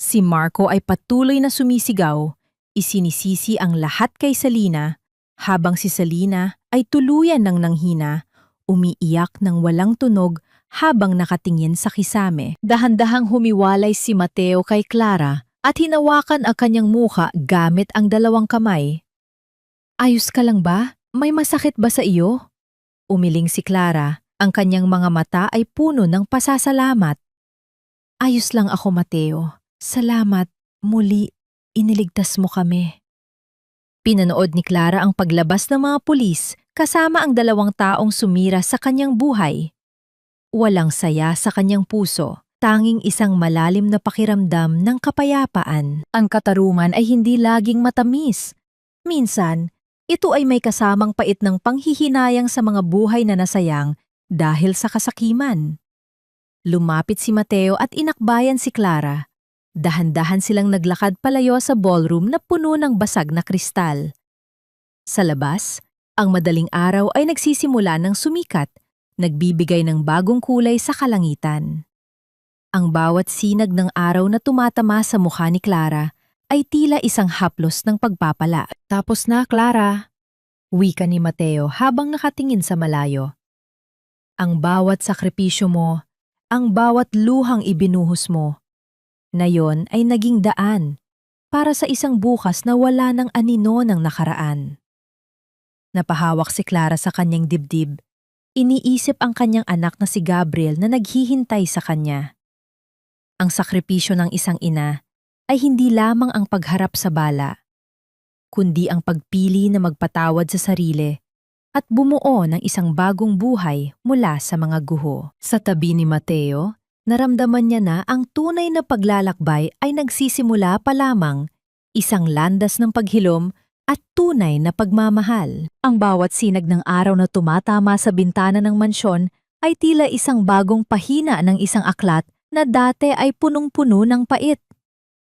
Si Marco ay patuloy na sumisigaw, isinisisi ang lahat kay Selena, habang si Selena ay tuluyan ng nanghina, umiiyak ng walang tunog habang nakatingin sa kisame. Dahan-dahang humiwalay si Mateo kay Clara at hinawakan ang kanyang muka gamit ang dalawang kamay. "Ayos ka lang ba? May masakit ba sa iyo?" Umiling si Clara, ang kanyang mga mata ay puno ng pasasalamat. "Ayos lang ako, Mateo. Salamat, muli, iniligtas mo kami." Pinanood ni Clara ang paglabas ng mga pulis kasama ang dalawang taong sumira sa kanyang buhay. Walang saya sa kanyang puso, tanging isang malalim na pakiramdam ng kapayapaan. Ang katarungan ay hindi laging matamis. Minsan, ito ay may kasamang pait ng panghihinayang sa mga buhay na nasayang dahil sa kasakiman. Lumapit si Mateo at inakbayan si Clara. Dahan-dahan silang naglakad palayo sa ballroom na puno ng basag na kristal. Sa labas, ang madaling araw ay nagsisimula ng sumikat, nagbibigay ng bagong kulay sa kalangitan. Ang bawat sinag ng araw na tumatama sa mukha ni Clara ay tila isang haplos ng pagpapala. "Tapos na, Clara," wika ni Mateo habang nakatingin sa malayo. "Ang bawat sakripisyo mo, ang bawat luhang ibinuhos mo, na yon ay naging daan para sa isang bukas na wala ng anino ng nakaraan." Napahawak si Clara sa kanyang dibdib. Iniisip ang kanyang anak na si Gabriel na naghihintay sa kanya. Ang sakripisyo ng isang ina ay hindi lamang ang pagharap sa bala, kundi ang pagpili na magpatawad sa sarili at bumuo ng isang bagong buhay mula sa mga guho. Sa tabi ni Mateo, naramdaman niya na ang tunay na paglalakbay ay nagsisimula pa lamang, isang landas ng paghilom at tunay na pagmamahal. Ang bawat sinag ng araw na tumatama sa bintana ng mansyon ay tila isang bagong pahina ng isang aklat na dati ay punong-puno ng pait.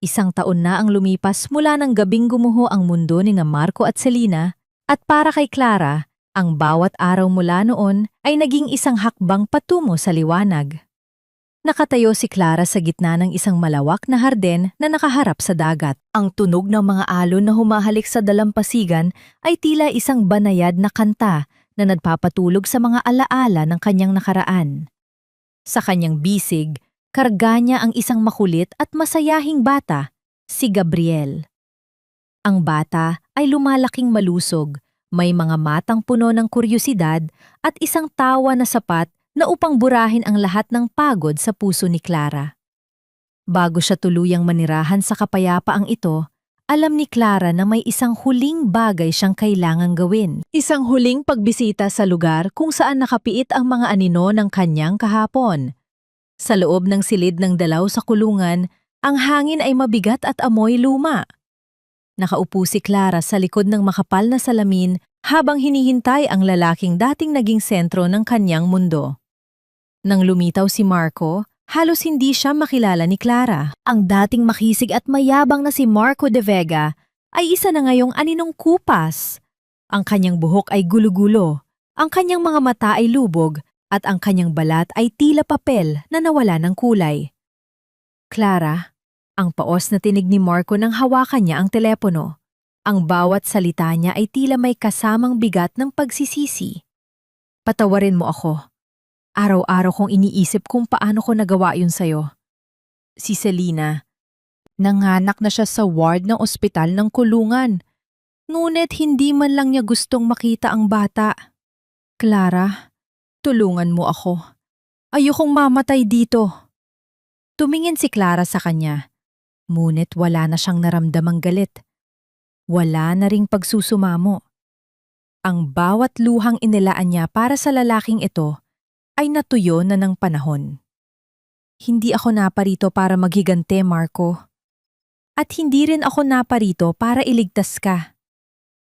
Isang taon na ang lumipas mula ng gabing gumuho ang mundo ni Marco at Selena, at para kay Clara, ang bawat araw mula noon ay naging isang hakbang patungo sa liwanag. Nakatayo si Clara sa gitna ng isang malawak na harden na nakaharap sa dagat. Ang tunog ng mga alon na humahalik sa dalampasigan ay tila isang banayad na kanta na nagpapatulog sa mga alaala ng kanyang nakaraan. Sa kanyang bisig, karga niya ang isang makulit at masayahing bata, si Gabriel. Ang bata ay lumalaking malusog, may mga matang puno ng kuryosidad at isang tawa na sapat na upang burahin ang lahat ng pagod sa puso ni Clara. Bago siya tuluyang manirahan sa kapayapaang ito, alam ni Clara na may isang huling bagay siyang kailangang gawin. Isang huling pagbisita sa lugar kung saan nakapiit ang mga anino ng kanyang kahapon. Sa loob ng silid ng dalaw sa kulungan, ang hangin ay mabigat at amoy luma. Nakaupo si Clara sa likod ng makapal na salamin habang hinihintay ang lalaking dating naging sentro ng kanyang mundo. Nang lumitaw si Marco, halos hindi siya makilala ni Clara. Ang dating makisig at mayabang na si Marco de Vega ay isa na ngayong aninong kupas. Ang kanyang buhok ay gulo-gulo, ang kanyang mga mata ay lubog, at ang kanyang balat ay tila papel na nawala ng kulay. Clara, ang paos na tinig ni Marco nang hawakan niya ang telepono. Ang bawat salita niya ay tila may kasamang bigat ng pagsisisi. Patawarin mo ako. Araw-araw kong iniisip kung paano ko nagawa yun sa'yo. Si Selena, nanganak na siya sa ward ng ospital ng kulungan. Ngunit hindi man lang niya gustong makita ang bata. Clara, tulungan mo ako. Ayokong mamatay dito. Tumingin si Clara sa kanya. Ngunit wala na siyang naramdamang galit. Wala na ring pagsusumamo. Ang bawat luhang inilaan niya para sa lalaking ito ay natuyo na ng panahon. Hindi ako naparito para maghigante, Marco. At hindi rin ako naparito para iligtas ka.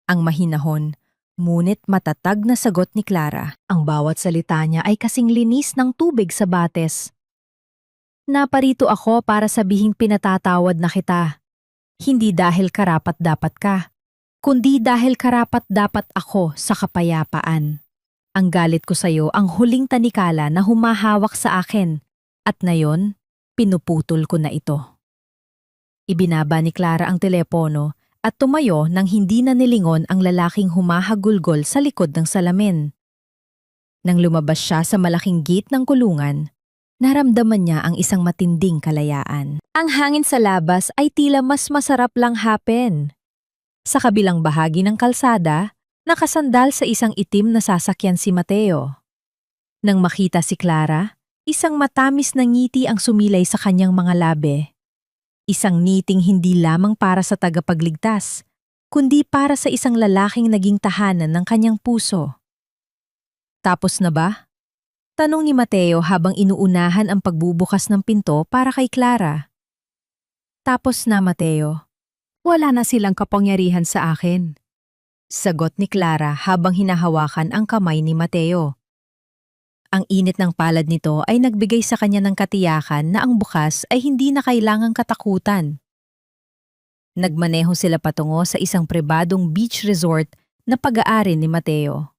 Ang mahinahon, ngunit matatag na sagot ni Clara. Ang bawat salita niya ay kasing linis ng tubig sa bates. Naparito ako para sabihing pinatatawad na kita. Hindi dahil karapat-dapat ka, kundi dahil karapat-dapat ako sa kapayapaan. Ang galit ko sa'yo ang huling tanikala na humahawak sa akin, at ngayon, pinuputol ko na ito. Ibinaba ni Clara ang telepono at tumayo nang hindi na nilingon ang lalaking humahagulgol sa likod ng salamin. Nang lumabas siya sa malaking gate ng kulungan, naramdaman niya ang isang matinding kalayaan. Ang hangin sa labas ay tila mas masarap lang hapen. Sa kabilang bahagi ng kalsada, nakasandal sa isang itim na sasakyan si Mateo. Nang makita si Clara, isang matamis na ngiti ang sumilay sa kanyang mga labi. Isang ngiting hindi lamang para sa tagapagligtas, kundi para sa isang lalaking naging tahanan ng kanyang puso. Tapos na ba? Tanong ni Mateo habang inuunahan ang pagbubukas ng pinto para kay Clara. Tapos na, Mateo. Wala na silang kapangyarihan sa akin. Sagot ni Clara habang hinahawakan ang kamay ni Mateo. Ang init ng palad nito ay nagbigay sa kanya ng katiyakan na ang bukas ay hindi na kailangang katakutan. Nagmaneho sila patungo sa isang pribadong beach resort na pag-aari ni Mateo.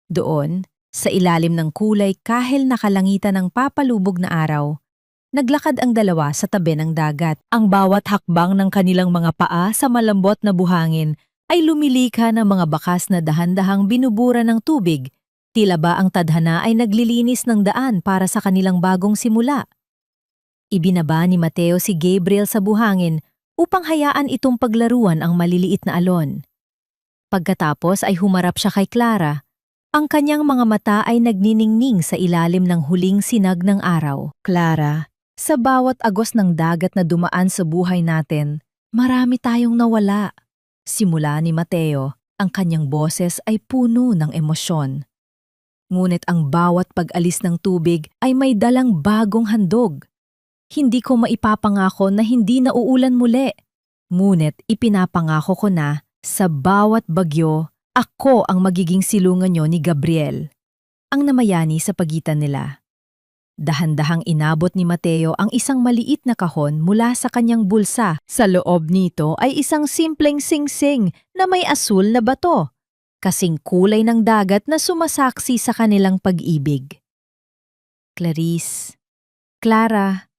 Doon, sa ilalim ng kulay kahel na kalangitan ng papalubog na araw, naglakad ang dalawa sa tabi ng dagat. Ang bawat hakbang ng kanilang mga paa sa malambot na buhangin ay lumilikha ng mga bakas na dahan-dahang binubura ng tubig, tila ba ang tadhana ay naglilinis ng daan para sa kanilang bagong simula. Ibinaba ni Mateo si Gabriel sa buhangin upang hayaan itong paglaruan ang maliliit na alon. Pagkatapos ay humarap siya kay Clara. Ang kanyang mga mata ay nagniningning sa ilalim ng huling sinag ng araw. Clara, sa bawat agos ng dagat na dumaan sa buhay natin, marami tayong nawala. Simula ni Mateo, ang kanyang boses ay puno ng emosyon. Ngunit ang bawat pag-alis ng tubig ay may dalang bagong handog. Hindi ko maipapangako na hindi na uulan muli. Ngunit ipinapangako ko na sa bawat bagyo, ako ang magiging silungan niyo ni Gabriel. Ang namayani sa pagitan nila. Dahan-dahang inabot ni Mateo ang isang maliit na kahon mula sa kanyang bulsa. Sa loob nito ay isang simpleng singsing na may asul na bato, kasing kulay ng dagat na sumasaksi sa kanilang pag-ibig. Clarice, Clara,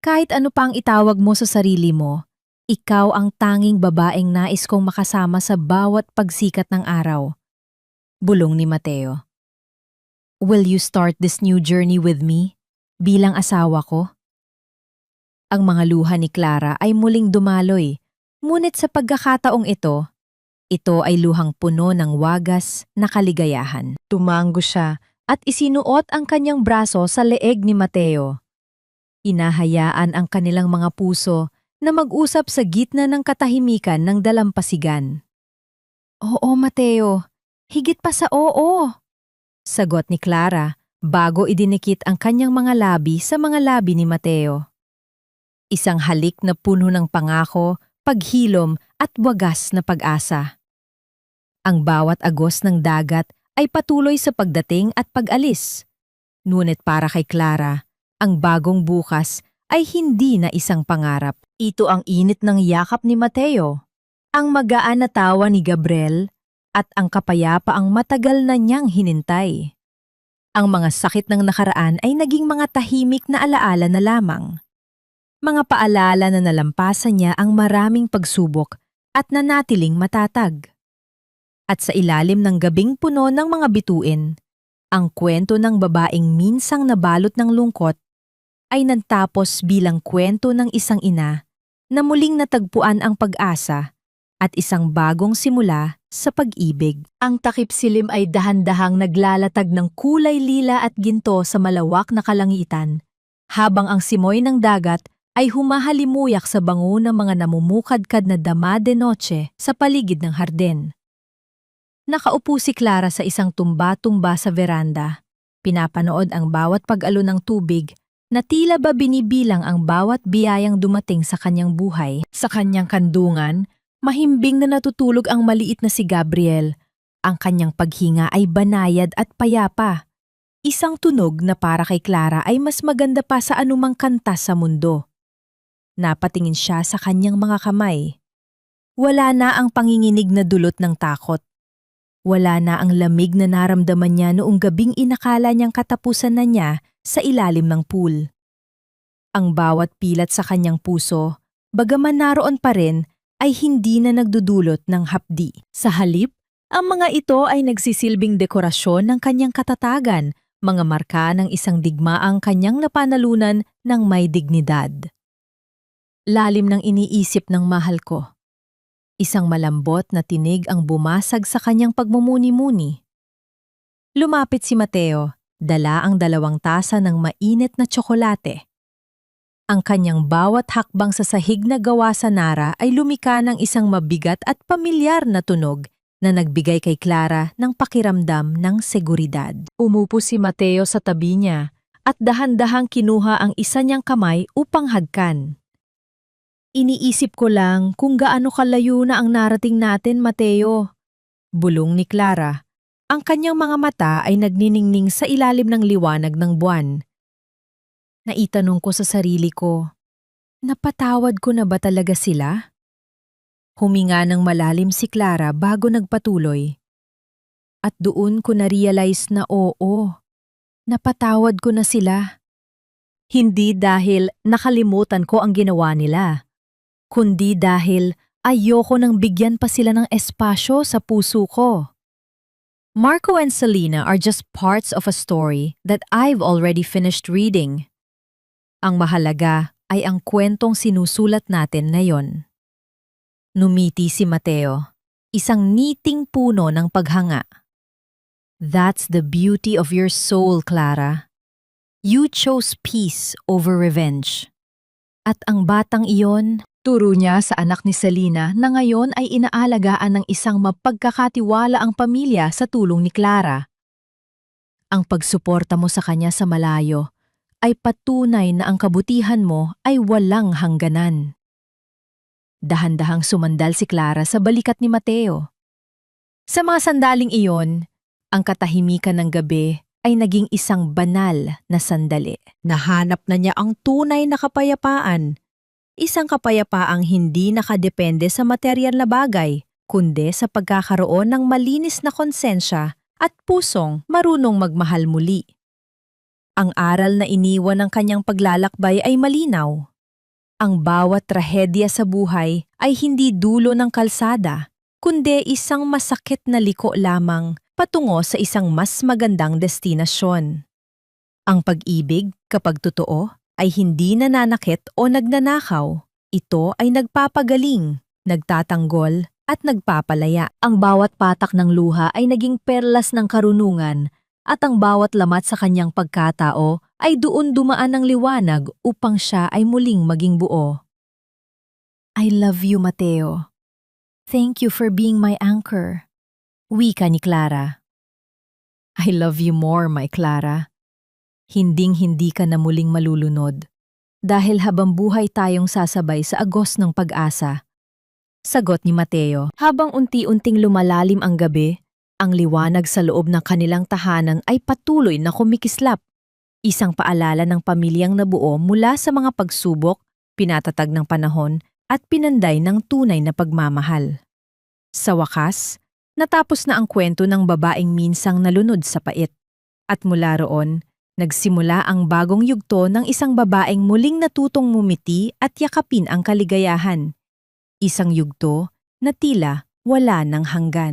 kahit ano pang itawag mo sa sarili mo, ikaw ang tanging babaeng nais kong makasama sa bawat pagsikat ng araw. Bulong ni Mateo. Will you start this new journey with me bilang asawa ko? Ang mga luha ni Clara ay muling dumaloy, ngunit sa pagkakataong ito ay luhang puno ng wagas na kaligayahan. Tumango siya at isinuot ang kanyang braso sa leeg ni Mateo. Hinahayaan ang kanilang mga puso na mag-usap sa gitna ng katahimikan ng dalampasigan. Oo, Mateo. Higit pa sa oo. Sagot ni Clara bago idinikit ang kanyang mga labi sa mga labi ni Mateo. Isang halik na puno ng pangako, paghilom at wagas na pag-asa. Ang bawat agos ng dagat ay patuloy sa pagdating at pag-alis. Ngunit para kay Clara, ang bagong bukas ay hindi na isang pangarap. Ito ang init ng yakap ni Mateo, ang magaan na tawa ni Gabriel, at ang kapayapaang matagal na niyang hinintay. Ang mga sakit ng nakaraan ay naging mga tahimik na alaala na lamang. Mga paalala na nalampasan niya ang maraming pagsubok at nanatiling matatag. At sa ilalim ng gabing puno ng mga bituin, ang kwento ng babaeng minsang nabalot ng lungkot ay nagtapos bilang kwento ng isang ina na muling natagpuan ang pag-asa at isang bagong simula sa pag-ibig. Ang takip silim ay dahan-dahang naglalatag ng kulay lila at ginto sa malawak na kalangitan, habang ang simoy ng dagat ay humahalimuyak sa bango ng mga namumukadkad na dama de noche sa paligid ng hardin. Nakaupo si Clara sa isang tumba-tumba sa veranda. Pinapanood ang bawat pag-alon ng tubig na tila ba binibilang ang bawat biyayang dumating sa kanyang buhay. Sa kanyang kandungan, mahimbing na natutulog ang maliit na si Gabriel. Ang kanyang paghinga ay banayad at payapa. Isang tunog na para kay Clara ay mas maganda pa sa anumang kanta sa mundo. Napatingin siya sa kanyang mga kamay. Wala na ang panginginig na dulot ng takot. Wala na ang lamig na naramdaman niya noong gabing inakala niyang katapusan na niya sa ilalim ng pool. Ang bawat pilat sa kanyang puso, bagaman naroon pa rin, ay hindi na nagdudulot ng hapdi. Sa halip, ang mga ito ay nagsisilbing dekorasyon ng kanyang katatagan, mga marka ng isang digmaang kanyang napanalunan ng may dignidad. Lalim ng iniisip ng mahal ko. Isang malambot na tinig ang bumasag sa kanyang pagmumuni-muni. Lumapit si Mateo, dala ang 2 tasa ng mainit na tsokolate. Ang kanyang bawat hakbang sa sahig na gawa sa Nara ay lumika ng isang mabigat at pamilyar na tunog na nagbigay kay Clara ng pakiramdam ng seguridad. Umupo si Mateo sa tabi niya at dahan-dahang kinuha ang isa niyang kamay upang hagkan. Iniisip ko lang kung gaano kalayo na ang narating natin, Mateo. Bulong ni Clara. Ang kanyang mga mata ay nagniningning sa ilalim ng liwanag ng buwan. Naitanong ko sa sarili ko, napatawad ko na ba talaga sila? Huminga ng malalim si Clara bago nagpatuloy. At doon ko na-realize na oo, napatawad ko na sila. Hindi dahil nakalimutan ko ang ginawa nila, kundi dahil ayoko nang bigyan pa sila ng espasyo sa puso ko. Marco and Selena are just parts of a story that I've already finished reading. Ang mahalaga ay ang kwentong sinusulat natin ngayon. Numiti si Mateo, isang niting puno ng paghanga. That's the beauty of your soul, Clara. You chose peace over revenge. At ang batang iyon, turo niya sa anak ni Selena na ngayon ay inaalagaan ng isang mapagkakatiwala ang pamilya sa tulong ni Clara. Ang pagsuporta mo sa kanya sa malayo ay patunay na ang kabutihan mo ay walang hangganan. Dahan-dahang sumandal si Clara sa balikat ni Mateo. Sa mga sandaling iyon, ang katahimikan ng gabi ay naging isang banal na sandali. Nahanap na niya ang tunay na kapayapaan. Isang kapayapaang hindi nakadepende sa materyal na bagay, kundi sa pagkakaroon ng malinis na konsensya at pusong marunong magmahal muli. Ang aral na iniwan ng kanyang paglalakbay ay malinaw. Ang bawat trahedya sa buhay ay hindi dulo ng kalsada, kundi isang masakit na liko lamang patungo sa isang mas magandang destinasyon. Ang pag-ibig, kapag totoo, ay hindi nananakit o nagnanakaw. Ito ay nagpapagaling, nagtatanggol, at nagpapalaya. Ang bawat patak ng luha ay naging perlas ng karunungan at ang bawat lamat sa kanyang pagkatao ay doon dumaan ng liwanag upang siya ay muling maging buo. I love you, Mateo. Thank you for being my anchor. Wika ni Clara. I love you more, my Clara. Hinding-hindi ka na muling malulunod. Dahil habang buhay tayong sasabay sa agos ng pag-asa. Sagot ni Mateo. Habang unti-unting lumalalim ang gabi, ang liwanag sa loob ng kanilang tahanan ay patuloy na kumikislap. Isang paalala ng pamilyang nabuo mula sa mga pagsubok, pinatatag ng panahon, at pinanday ng tunay na pagmamahal. Sa wakas, natapos na ang kwento ng babaeng minsang nalunod sa pait. At mula roon, nagsimula ang bagong yugto ng isang babaeng muling natutong mumiti at yakapin ang kaligayahan. Isang yugto na tila wala ng hanggan.